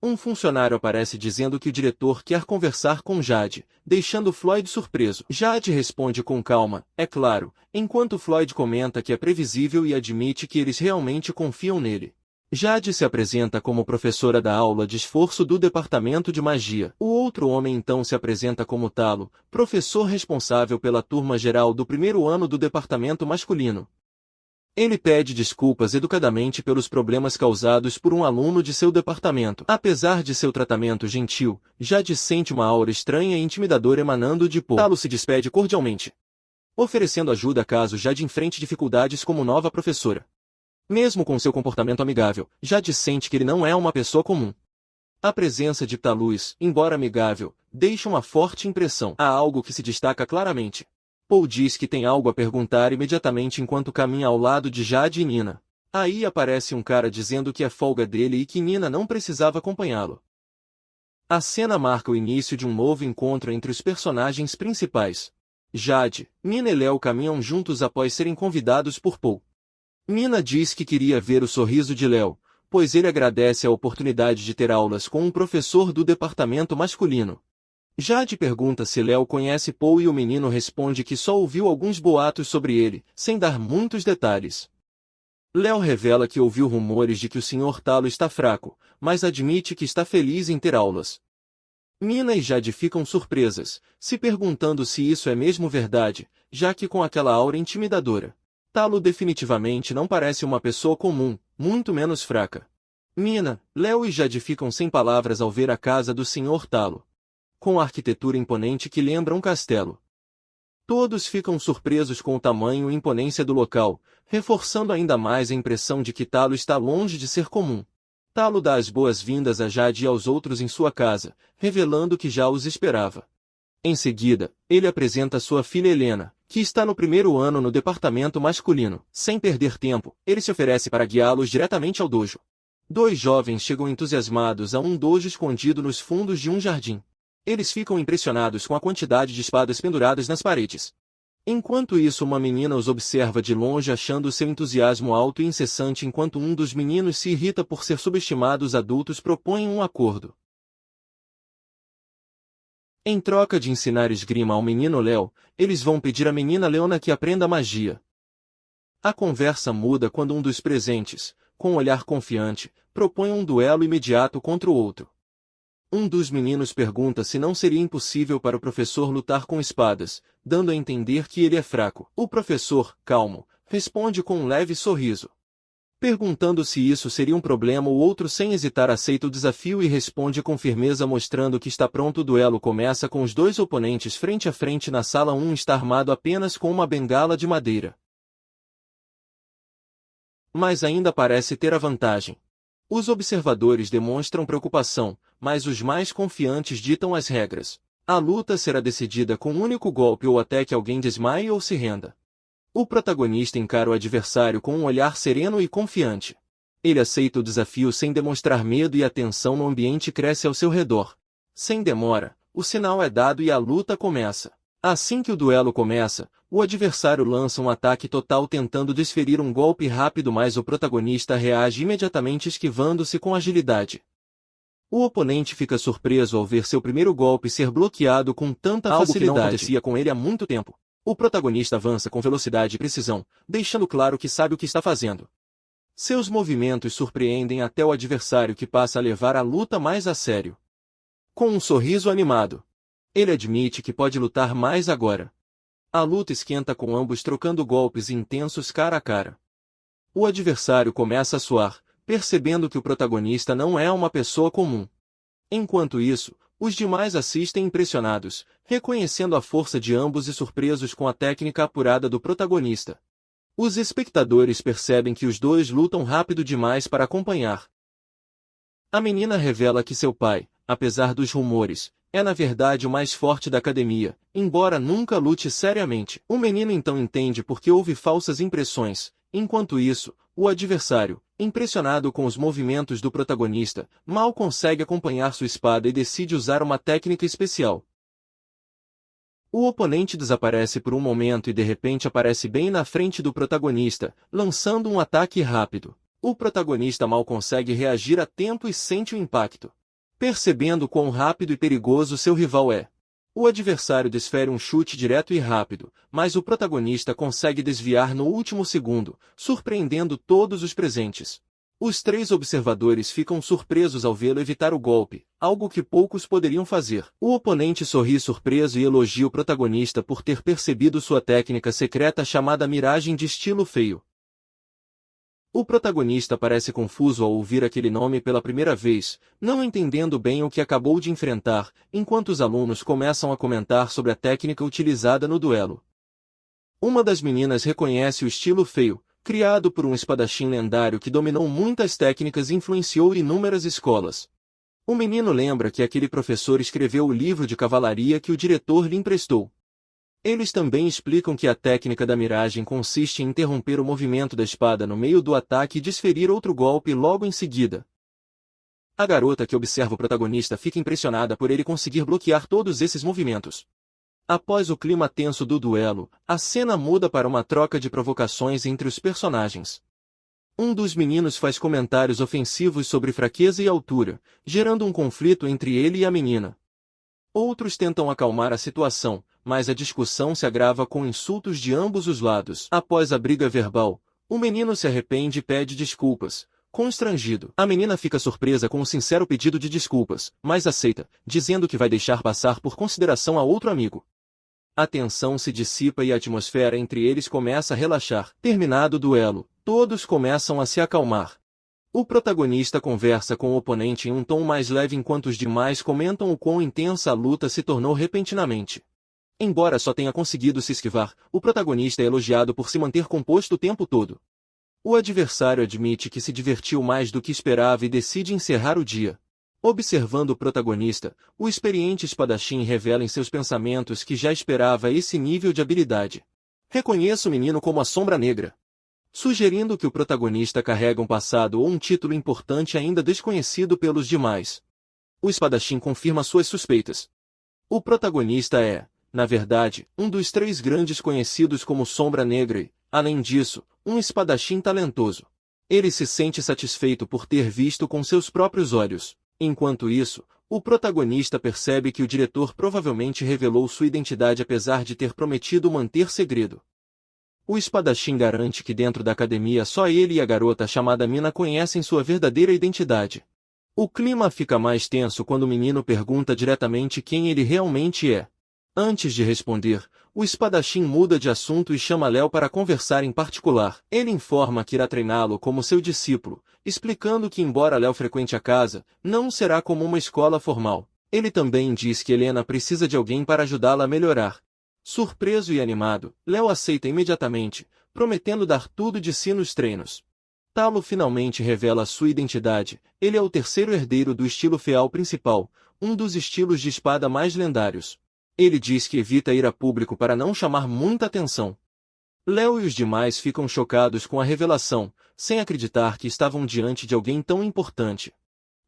Um funcionário aparece dizendo que o diretor quer conversar com Jade, deixando Floyd surpreso. Jade responde com calma, é claro, enquanto Floyd comenta que é previsível e admite que eles realmente confiam nele. Jade se apresenta como professora da aula de esforço do departamento de magia. O outro homem então se apresenta como Talo, professor responsável pela turma geral do primeiro ano do departamento masculino. Ele pede desculpas educadamente pelos problemas causados por um aluno de seu departamento. Apesar de seu tratamento gentil, Jade sente uma aura estranha e intimidadora emanando de Paul. Talo se despede cordialmente, oferecendo ajuda caso Jade enfrente dificuldades como nova professora. Mesmo com seu comportamento amigável, Jade sente que ele não é uma pessoa comum. A presença de Talus, embora amigável, deixa uma forte impressão. Há algo que se destaca claramente. Paul diz que tem algo a perguntar imediatamente enquanto caminha ao lado de Jade e Nina. Aí aparece um cara dizendo que é folga dele e que Nina não precisava acompanhá-lo. A cena marca o início de um novo encontro entre os personagens principais. Jade, Nina e Léo caminham juntos após serem convidados por Paul. Nina diz que queria ver o sorriso de Léo, pois ele agradece a oportunidade de ter aulas com um professor do departamento masculino. Jade pergunta se Léo conhece Paul e o menino responde que só ouviu alguns boatos sobre ele, sem dar muitos detalhes. Léo revela que ouviu rumores de que o Sr. Talo está fraco, mas admite que está feliz em ter aulas. Nina e Jade ficam surpresas, se perguntando se isso é mesmo verdade, já que com aquela aura intimidadora. Talo definitivamente não parece uma pessoa comum, muito menos fraca. Nina, Léo e Jade ficam sem palavras ao ver a casa do Sr. Talo, com a arquitetura imponente que lembra um castelo. Todos ficam surpresos com o tamanho e imponência do local, reforçando ainda mais a impressão de que Talo está longe de ser comum. Talo dá as boas-vindas a Jade e aos outros em sua casa, revelando que já os esperava. Em seguida, ele apresenta sua filha Helena, que está no primeiro ano no departamento masculino. Sem perder tempo, ele se oferece para guiá-los diretamente ao dojo. Dois jovens chegam entusiasmados a um dojo escondido nos fundos de um jardim. Eles ficam impressionados com a quantidade de espadas penduradas nas paredes. Enquanto isso, uma menina os observa de longe achando seu entusiasmo alto e incessante enquanto um dos meninos se irrita por ser subestimado. Os adultos propõem um acordo. Em troca de ensinar esgrima ao menino Léo, eles vão pedir à menina Leona que aprenda magia. A conversa muda quando um dos presentes, com um olhar confiante, propõe um duelo imediato contra o outro. Um dos meninos pergunta se não seria impossível para o professor lutar com espadas, dando a entender que ele é fraco. O professor, calmo, responde com um leve sorriso. Perguntando se isso seria um problema, o outro sem hesitar aceita o desafio e responde com firmeza mostrando que está pronto. O duelo começa com os dois oponentes frente a frente na sala. Um está armado apenas com uma bengala de madeira, mas ainda parece ter a vantagem. Os observadores demonstram preocupação, mas os mais confiantes ditam as regras. A luta será decidida com um único golpe ou até que alguém desmaie ou se renda. O protagonista encara o adversário com um olhar sereno e confiante. Ele aceita o desafio sem demonstrar medo e a tensão no ambiente cresce ao seu redor. Sem demora, o sinal é dado e a luta começa. Assim que o duelo começa, o adversário lança um ataque total tentando desferir um golpe rápido, mas o protagonista reage imediatamente esquivando-se com agilidade. O oponente fica surpreso ao ver seu primeiro golpe ser bloqueado com tanta facilidade. Algo que não acontecia com ele há muito tempo. O protagonista avança com velocidade e precisão, deixando claro que sabe o que está fazendo. Seus movimentos surpreendem até o adversário, que passa a levar a luta mais a sério. Com um sorriso animado, ele admite que pode lutar mais agora. A luta esquenta com ambos trocando golpes intensos cara a cara. O adversário começa a suar, percebendo que o protagonista não é uma pessoa comum. Enquanto isso, os demais assistem impressionados, reconhecendo a força de ambos e surpresos com a técnica apurada do protagonista. Os espectadores percebem que os dois lutam rápido demais para acompanhar. A menina revela que seu pai, apesar dos rumores, é na verdade o mais forte da academia, embora nunca lute seriamente. O menino então entende porque houve falsas impressões. Enquanto isso, o adversário, impressionado com os movimentos do protagonista, mal consegue acompanhar sua espada e decide usar uma técnica especial. O oponente desaparece por um momento e de repente aparece bem na frente do protagonista, lançando um ataque rápido. O protagonista mal consegue reagir a tempo e sente o impacto. Percebendo quão rápido e perigoso seu rival é, o adversário desfere um chute direto e rápido, mas o protagonista consegue desviar no último segundo, surpreendendo todos os presentes. Os três observadores ficam surpresos ao vê-lo evitar o golpe, algo que poucos poderiam fazer. O oponente sorri surpreso e elogia o protagonista por ter percebido sua técnica secreta chamada miragem de estilo feio. O protagonista parece confuso ao ouvir aquele nome pela primeira vez, não entendendo bem o que acabou de enfrentar, enquanto os alunos começam a comentar sobre a técnica utilizada no duelo. Uma das meninas reconhece o estilo feio, criado por um espadachim lendário que dominou muitas técnicas e influenciou inúmeras escolas. O menino lembra que aquele professor escreveu o livro de cavalaria que o diretor lhe emprestou. Eles também explicam que a técnica da miragem consiste em interromper o movimento da espada no meio do ataque e desferir outro golpe logo em seguida. A garota que observa o protagonista fica impressionada por ele conseguir bloquear todos esses movimentos. Após o clima tenso do duelo, a cena muda para uma troca de provocações entre os personagens. Um dos meninos faz comentários ofensivos sobre fraqueza e altura, gerando um conflito entre ele e a menina. Outros tentam acalmar a situação, mas a discussão se agrava com insultos de ambos os lados. Após a briga verbal, o menino se arrepende e pede desculpas. Constrangido, a menina fica surpresa com um sincero pedido de desculpas, mas aceita, dizendo que vai deixar passar por consideração a outro amigo. A tensão se dissipa e a atmosfera entre eles começa a relaxar. Terminado o duelo, todos começam a se acalmar. O protagonista conversa com o oponente em um tom mais leve enquanto os demais comentam o quão intensa a luta se tornou repentinamente. Embora só tenha conseguido se esquivar, o protagonista é elogiado por se manter composto o tempo todo. O adversário admite que se divertiu mais do que esperava e decide encerrar o dia. Observando o protagonista, o experiente espadachim revela em seus pensamentos que já esperava esse nível de habilidade. Reconheça o menino como a Sombra Negra, sugerindo que o protagonista carrega um passado ou um título importante ainda desconhecido pelos demais. O espadachim confirma suas suspeitas. O protagonista é, na verdade, um dos três grandes conhecidos como Sombra Negra e, além disso, um espadachim talentoso. Ele se sente satisfeito por ter visto com seus próprios olhos. Enquanto isso, o protagonista percebe que o diretor provavelmente revelou sua identidade apesar de ter prometido manter segredo. O espadachim garante que dentro da academia só ele e a garota chamada Mina conhecem sua verdadeira identidade. O clima fica mais tenso quando o menino pergunta diretamente quem ele realmente é. Antes de responder, o espadachim muda de assunto e chama Léo para conversar em particular. Ele informa que irá treiná-lo como seu discípulo, explicando que embora Léo frequente a casa, não será como uma escola formal. Ele também diz que Helena precisa de alguém para ajudá-la a melhorar. Surpreso e animado, Léo aceita imediatamente, prometendo dar tudo de si nos treinos. Talo finalmente revela sua identidade. Ele é o terceiro herdeiro do estilo feal principal, um dos estilos de espada mais lendários. Ele diz que evita ir a público para não chamar muita atenção. Léo e os demais ficam chocados com a revelação, sem acreditar que estavam diante de alguém tão importante.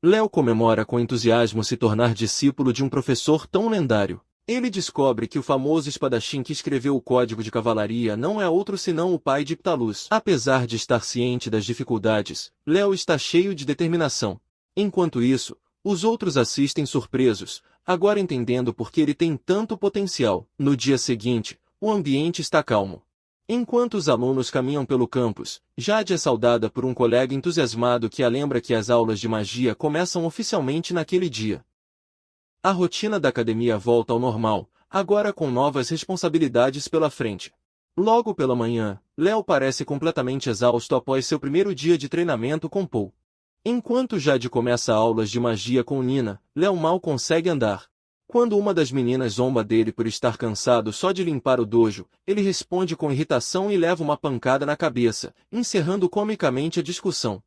Léo comemora com entusiasmo se tornar discípulo de um professor tão lendário. Ele descobre que o famoso espadachim que escreveu o Código de Cavalaria não é outro senão o pai de Ptalus. Apesar de estar ciente das dificuldades, Léo está cheio de determinação. Enquanto isso, os outros assistem surpresos, agora entendendo por que ele tem tanto potencial. No dia seguinte, o ambiente está calmo. Enquanto os alunos caminham pelo campus, Jade é saudada por um colega entusiasmado que a lembra que as aulas de magia começam oficialmente naquele dia. A rotina da academia volta ao normal, agora com novas responsabilidades pela frente. Logo pela manhã, Léo parece completamente exausto após seu primeiro dia de treinamento com Paul. Enquanto Jade começa aulas de magia com Nina, Léo mal consegue andar. Quando uma das meninas zomba dele por estar cansado só de limpar o dojo, ele responde com irritação e leva uma pancada na cabeça, encerrando comicamente a discussão.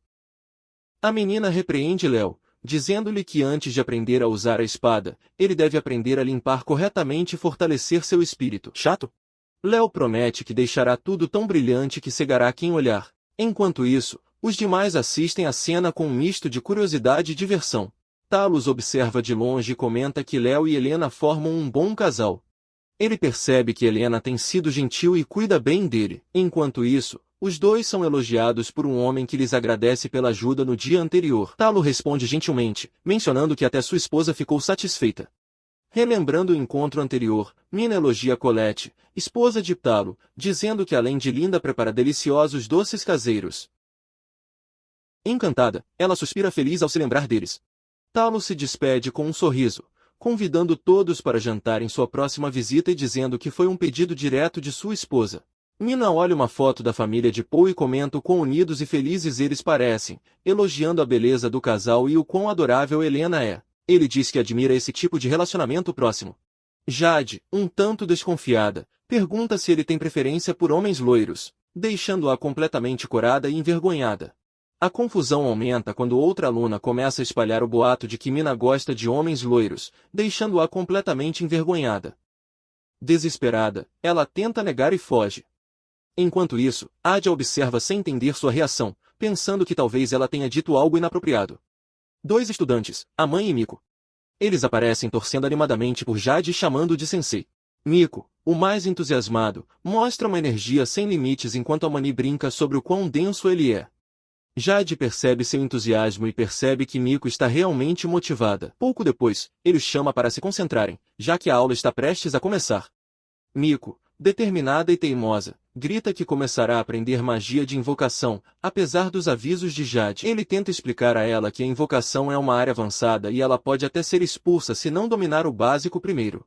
A menina repreende Léo, dizendo-lhe que antes de aprender a usar a espada, ele deve aprender a limpar corretamente e fortalecer seu espírito. Chato? Léo promete que deixará tudo tão brilhante que cegará quem olhar. Enquanto isso, os demais assistem à cena com um misto de curiosidade e diversão. Talos observa de longe e comenta que Léo e Helena formam um bom casal. Ele percebe que Helena tem sido gentil e cuida bem dele. Enquanto isso, os dois são elogiados por um homem que lhes agradece pela ajuda no dia anterior. Talo responde gentilmente, mencionando que até sua esposa ficou satisfeita. Relembrando o encontro anterior, Mina elogia Colette, esposa de Talo, dizendo que além de linda prepara deliciosos doces caseiros. Encantada, ela suspira feliz ao se lembrar deles. Talo se despede com um sorriso, convidando todos para jantar em sua próxima visita e dizendo que foi um pedido direto de sua esposa. Mina olha uma foto da família de Poe e comenta o quão unidos e felizes eles parecem, elogiando a beleza do casal e o quão adorável Helena é. Ele diz que admira esse tipo de relacionamento próximo. Jade, um tanto desconfiada, pergunta se ele tem preferência por homens loiros, deixando-a completamente corada e envergonhada. A confusão aumenta quando outra aluna começa a espalhar o boato de que Mina gosta de homens loiros, deixando-a completamente envergonhada. Desesperada, ela tenta negar e foge. Enquanto isso, Adia observa sem entender sua reação, pensando que talvez ela tenha dito algo inapropriado. Dois estudantes, a mãe e Miko. Eles aparecem torcendo animadamente por Jade e chamando de sensei. Miko, o mais entusiasmado, mostra uma energia sem limites enquanto Amani brinca sobre o quão denso ele é. Jade percebe seu entusiasmo e percebe que Miko está realmente motivada. Pouco depois, ele os chama para se concentrarem, já que a aula está prestes a começar. Miko, determinada e teimosa, grita que começará a aprender magia de invocação, apesar dos avisos de Jade. Ele tenta explicar a ela que a invocação é uma área avançada e ela pode até ser expulsa se não dominar o básico primeiro.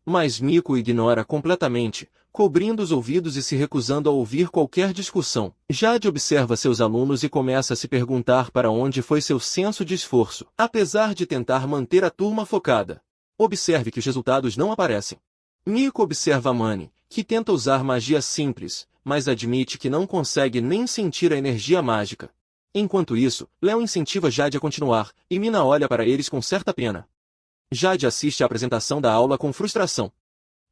Mas Miko ignora completamente, cobrindo os ouvidos e se recusando a ouvir qualquer discussão. Jade observa seus alunos e começa a se perguntar para onde foi seu senso de esforço, apesar de tentar manter a turma focada. Observe que os resultados não aparecem. Miko observa Amani, que tenta usar magia simples, mas admite que não consegue nem sentir a energia mágica. Enquanto isso, Léo incentiva Jade a continuar, e Mina olha para eles com certa pena. Jade assiste à apresentação da aula com frustração.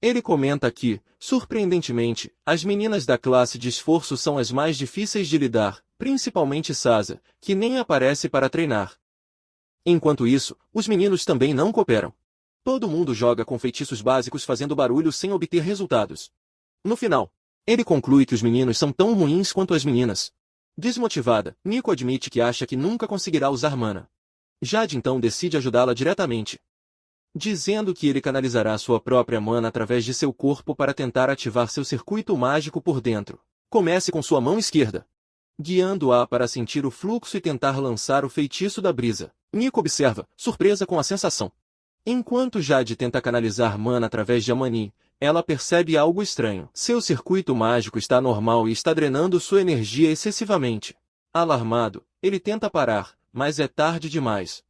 Ele comenta que, surpreendentemente, as meninas da classe de esforço são as mais difíceis de lidar, principalmente Sasa, que nem aparece para treinar. Enquanto isso, os meninos também não cooperam. Todo mundo joga com feitiços básicos fazendo barulho sem obter resultados. No final, ele conclui que os meninos são tão ruins quanto as meninas. Desmotivada, Miko admite que acha que nunca conseguirá usar mana. Jade então decide ajudá-la diretamente, dizendo que ele canalizará sua própria mana através de seu corpo para tentar ativar seu circuito mágico por dentro. Comece com sua mão esquerda, guiando-a para sentir o fluxo e tentar lançar o feitiço da brisa. Miko observa, surpresa com a sensação. Enquanto Jade tenta canalizar mana através de Amani, ela percebe algo estranho. Seu circuito mágico está anormal e está drenando sua energia excessivamente. Alarmado, ele tenta parar, mas é tarde demais.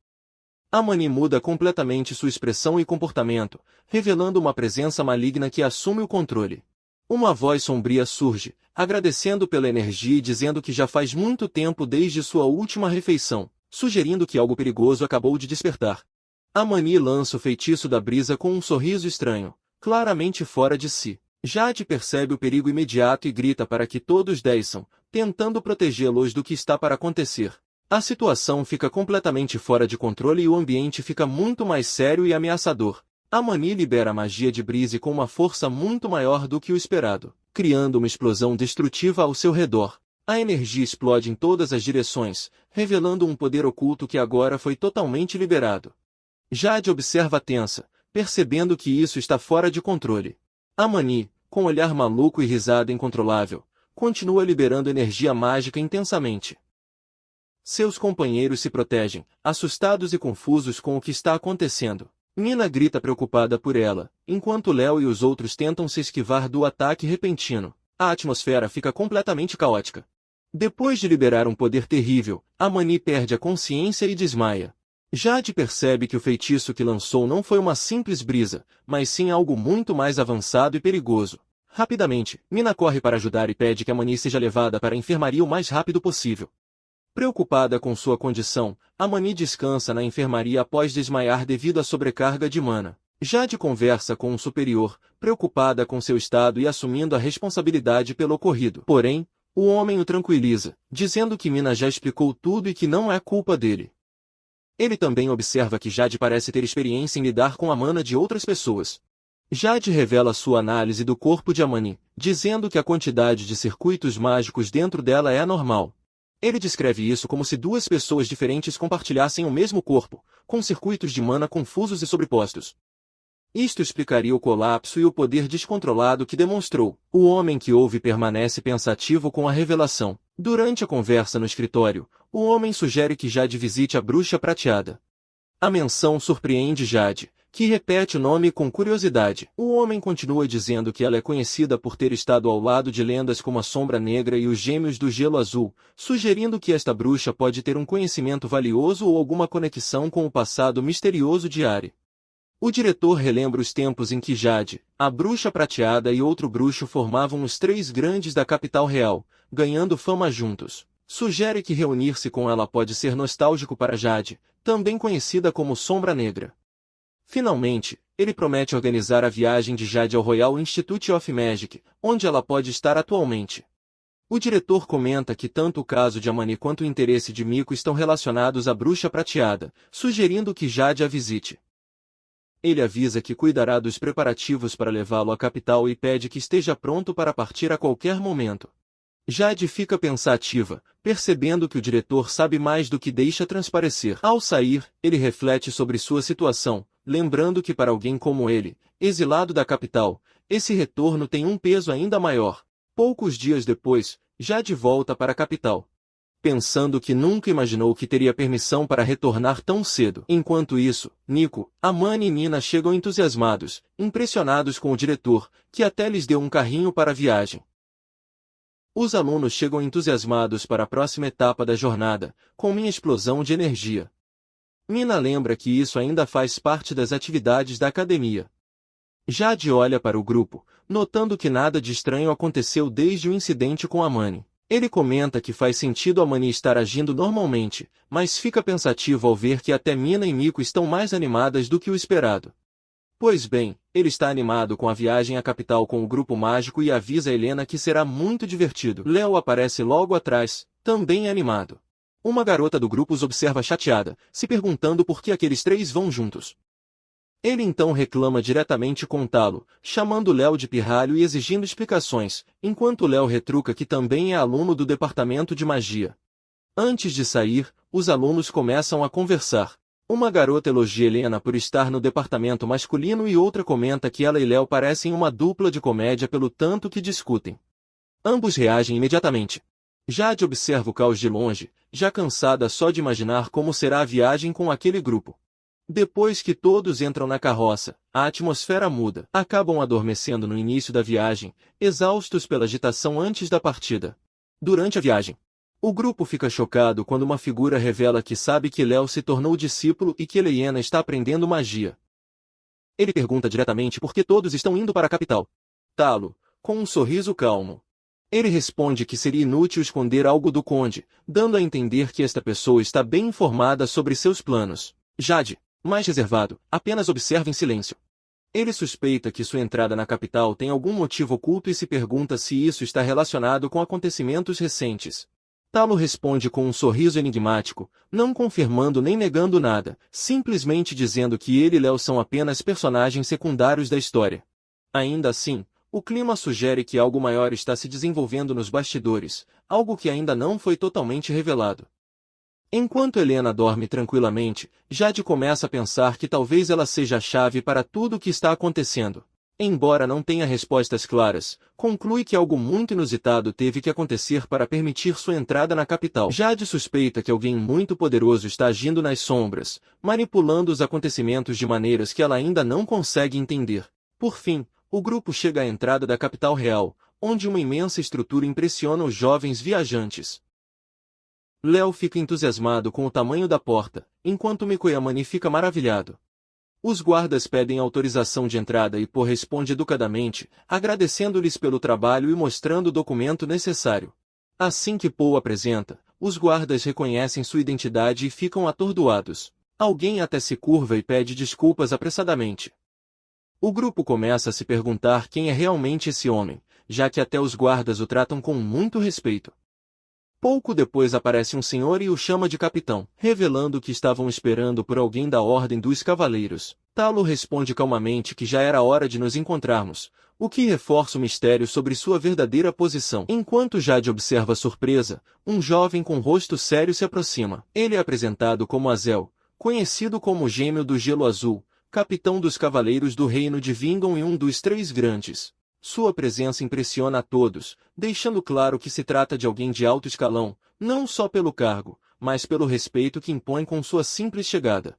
Amani muda completamente sua expressão e comportamento, revelando uma presença maligna que assume o controle. Uma voz sombria surge, agradecendo pela energia e dizendo que já faz muito tempo desde sua última refeição, sugerindo que algo perigoso acabou de despertar. Amani lança o feitiço da brisa com um sorriso estranho, claramente fora de si. Jade percebe o perigo imediato e grita para que todos desçam, tentando protegê-los do que está para acontecer. A situação fica completamente fora de controle e o ambiente fica muito mais sério e ameaçador. Amani libera a magia de brise com uma força muito maior do que o esperado, criando uma explosão destrutiva ao seu redor. A energia explode em todas as direções, revelando um poder oculto que agora foi totalmente liberado. Jade observa tensa, percebendo que isso está fora de controle. Amani, com olhar maluco e risada incontrolável, continua liberando energia mágica intensamente. Seus companheiros se protegem, assustados e confusos com o que está acontecendo. Mina grita preocupada por ela, enquanto Léo e os outros tentam se esquivar do ataque repentino. A atmosfera fica completamente caótica. Depois de liberar um poder terrível, Amani perde a consciência e desmaia. Jade percebe que o feitiço que lançou não foi uma simples brisa, mas sim algo muito mais avançado e perigoso. Rapidamente, Mina corre para ajudar e pede que Amani seja levada para a enfermaria o mais rápido possível. Preocupada com sua condição, Amani descansa na enfermaria após desmaiar devido à sobrecarga de mana. Jade conversa com um superior, preocupada com seu estado e assumindo a responsabilidade pelo ocorrido. Porém, o homem o tranquiliza, dizendo que Mina já explicou tudo e que não é culpa dele. Ele também observa que Jade parece ter experiência em lidar com a mana de outras pessoas. Jade revela sua análise do corpo de Amani, dizendo que a quantidade de circuitos mágicos dentro dela é anormal. Ele descreve isso como se duas pessoas diferentes compartilhassem o mesmo corpo, com circuitos de mana confusos e sobrepostos. Isto explicaria o colapso e o poder descontrolado que demonstrou. O homem que ouve permanece pensativo com a revelação. Durante a conversa no escritório, o homem sugere que Jade visite a bruxa prateada. A menção surpreende Jade, que repete o nome com curiosidade. O homem continua dizendo que ela é conhecida por ter estado ao lado de lendas como a Sombra Negra e os Gêmeos do Gelo Azul, sugerindo que esta bruxa pode ter um conhecimento valioso ou alguma conexão com o passado misterioso de Ari. O diretor relembra os tempos em que Jade, a bruxa prateada e outro bruxo formavam os três grandes da capital real, ganhando fama juntos. Sugere que reunir-se com ela pode ser nostálgico para Jade, também conhecida como Sombra Negra. Finalmente, ele promete organizar a viagem de Jade ao Royal Institute of Magic, onde ela pode estar atualmente. O diretor comenta que tanto o caso de Amani quanto o interesse de Miko estão relacionados à bruxa prateada, sugerindo que Jade a visite. Ele avisa que cuidará dos preparativos para levá-lo à capital e pede que esteja pronto para partir a qualquer momento. Jade fica pensativa, percebendo que o diretor sabe mais do que deixa transparecer. Ao sair, ele reflete sobre sua situação, lembrando que para alguém como ele, exilado da capital, esse retorno tem um peso ainda maior. Poucos dias depois, Jade volta para a capital, pensando que nunca imaginou que teria permissão para retornar tão cedo. Enquanto isso, Nico, Amani e Nina chegam entusiasmados, impressionados com o diretor, que até lhes deu um carrinho para a viagem. Os alunos chegam entusiasmados para a próxima etapa da jornada, com uma explosão de energia. Nina lembra que isso ainda faz parte das atividades da academia. Jade olha para o grupo, notando que nada de estranho aconteceu desde o incidente com Amani. Ele comenta que faz sentido Amani estar agindo normalmente, mas fica pensativo ao ver que até Mina e Miko estão mais animadas do que o esperado. Pois bem, ele está animado com a viagem à capital com o grupo mágico e avisa a Helena que será muito divertido. Léo aparece logo atrás, também animado. Uma garota do grupo os observa chateada, se perguntando por que aqueles três vão juntos. Ele então reclama diretamente com Talo, chamando Léo de pirralho e exigindo explicações, enquanto Léo retruca que também é aluno do departamento de magia. Antes de sair, os alunos começam a conversar. Uma garota elogia Helena por estar no departamento masculino e outra comenta que ela e Léo parecem uma dupla de comédia pelo tanto que discutem. Ambos reagem imediatamente. Jade observa o caos de longe, já cansada só de imaginar como será a viagem com aquele grupo. Depois que todos entram na carroça, a atmosfera muda. Acabam adormecendo no início da viagem, exaustos pela agitação antes da partida. Durante a viagem, o grupo fica chocado quando uma figura revela que sabe que Léo se tornou discípulo e que Helena está aprendendo magia. Ele pergunta diretamente por que todos estão indo para a capital. Talo, com um sorriso calmo. Ele responde que seria inútil esconder algo do conde, dando a entender que esta pessoa está bem informada sobre seus planos. Jade, mais reservado, apenas observa em silêncio. Ele suspeita que sua entrada na capital tem algum motivo oculto e se pergunta se isso está relacionado com acontecimentos recentes. Talo responde com um sorriso enigmático, não confirmando nem negando nada, simplesmente dizendo que ele e Léo são apenas personagens secundários da história. Ainda assim, o clima sugere que algo maior está se desenvolvendo nos bastidores, algo que ainda não foi totalmente revelado. Enquanto Helena dorme tranquilamente, Jade começa a pensar que talvez ela seja a chave para tudo o que está acontecendo. Embora não tenha respostas claras, conclui que algo muito inusitado teve que acontecer para permitir sua entrada na capital. Jade suspeita que alguém muito poderoso está agindo nas sombras, manipulando os acontecimentos de maneiras que ela ainda não consegue entender. Por fim, o grupo chega à entrada da capital real, onde uma imensa estrutura impressiona os jovens viajantes. Léo fica entusiasmado com o tamanho da porta, enquanto Mikoyamani fica maravilhado. Os guardas pedem autorização de entrada e Po responde educadamente, agradecendo-lhes pelo trabalho e mostrando o documento necessário. Assim que Po apresenta, os guardas reconhecem sua identidade e ficam atordoados. Alguém até se curva e pede desculpas apressadamente. O grupo começa a se perguntar quem é realmente esse homem, já que até os guardas o tratam com muito respeito. Pouco depois aparece um senhor e o chama de capitão, revelando que estavam esperando por alguém da Ordem dos Cavaleiros. Talo responde calmamente que já era hora de nos encontrarmos, o que reforça o mistério sobre sua verdadeira posição. Enquanto Jade observa surpresa, um jovem com rosto sério se aproxima. Ele é apresentado como Azel, conhecido como o Gêmeo do Gelo Azul, capitão dos Cavaleiros do Reino de Vingon e um dos Três Grandes. Sua presença impressiona a todos, deixando claro que se trata de alguém de alto escalão, não só pelo cargo, mas pelo respeito que impõe com sua simples chegada.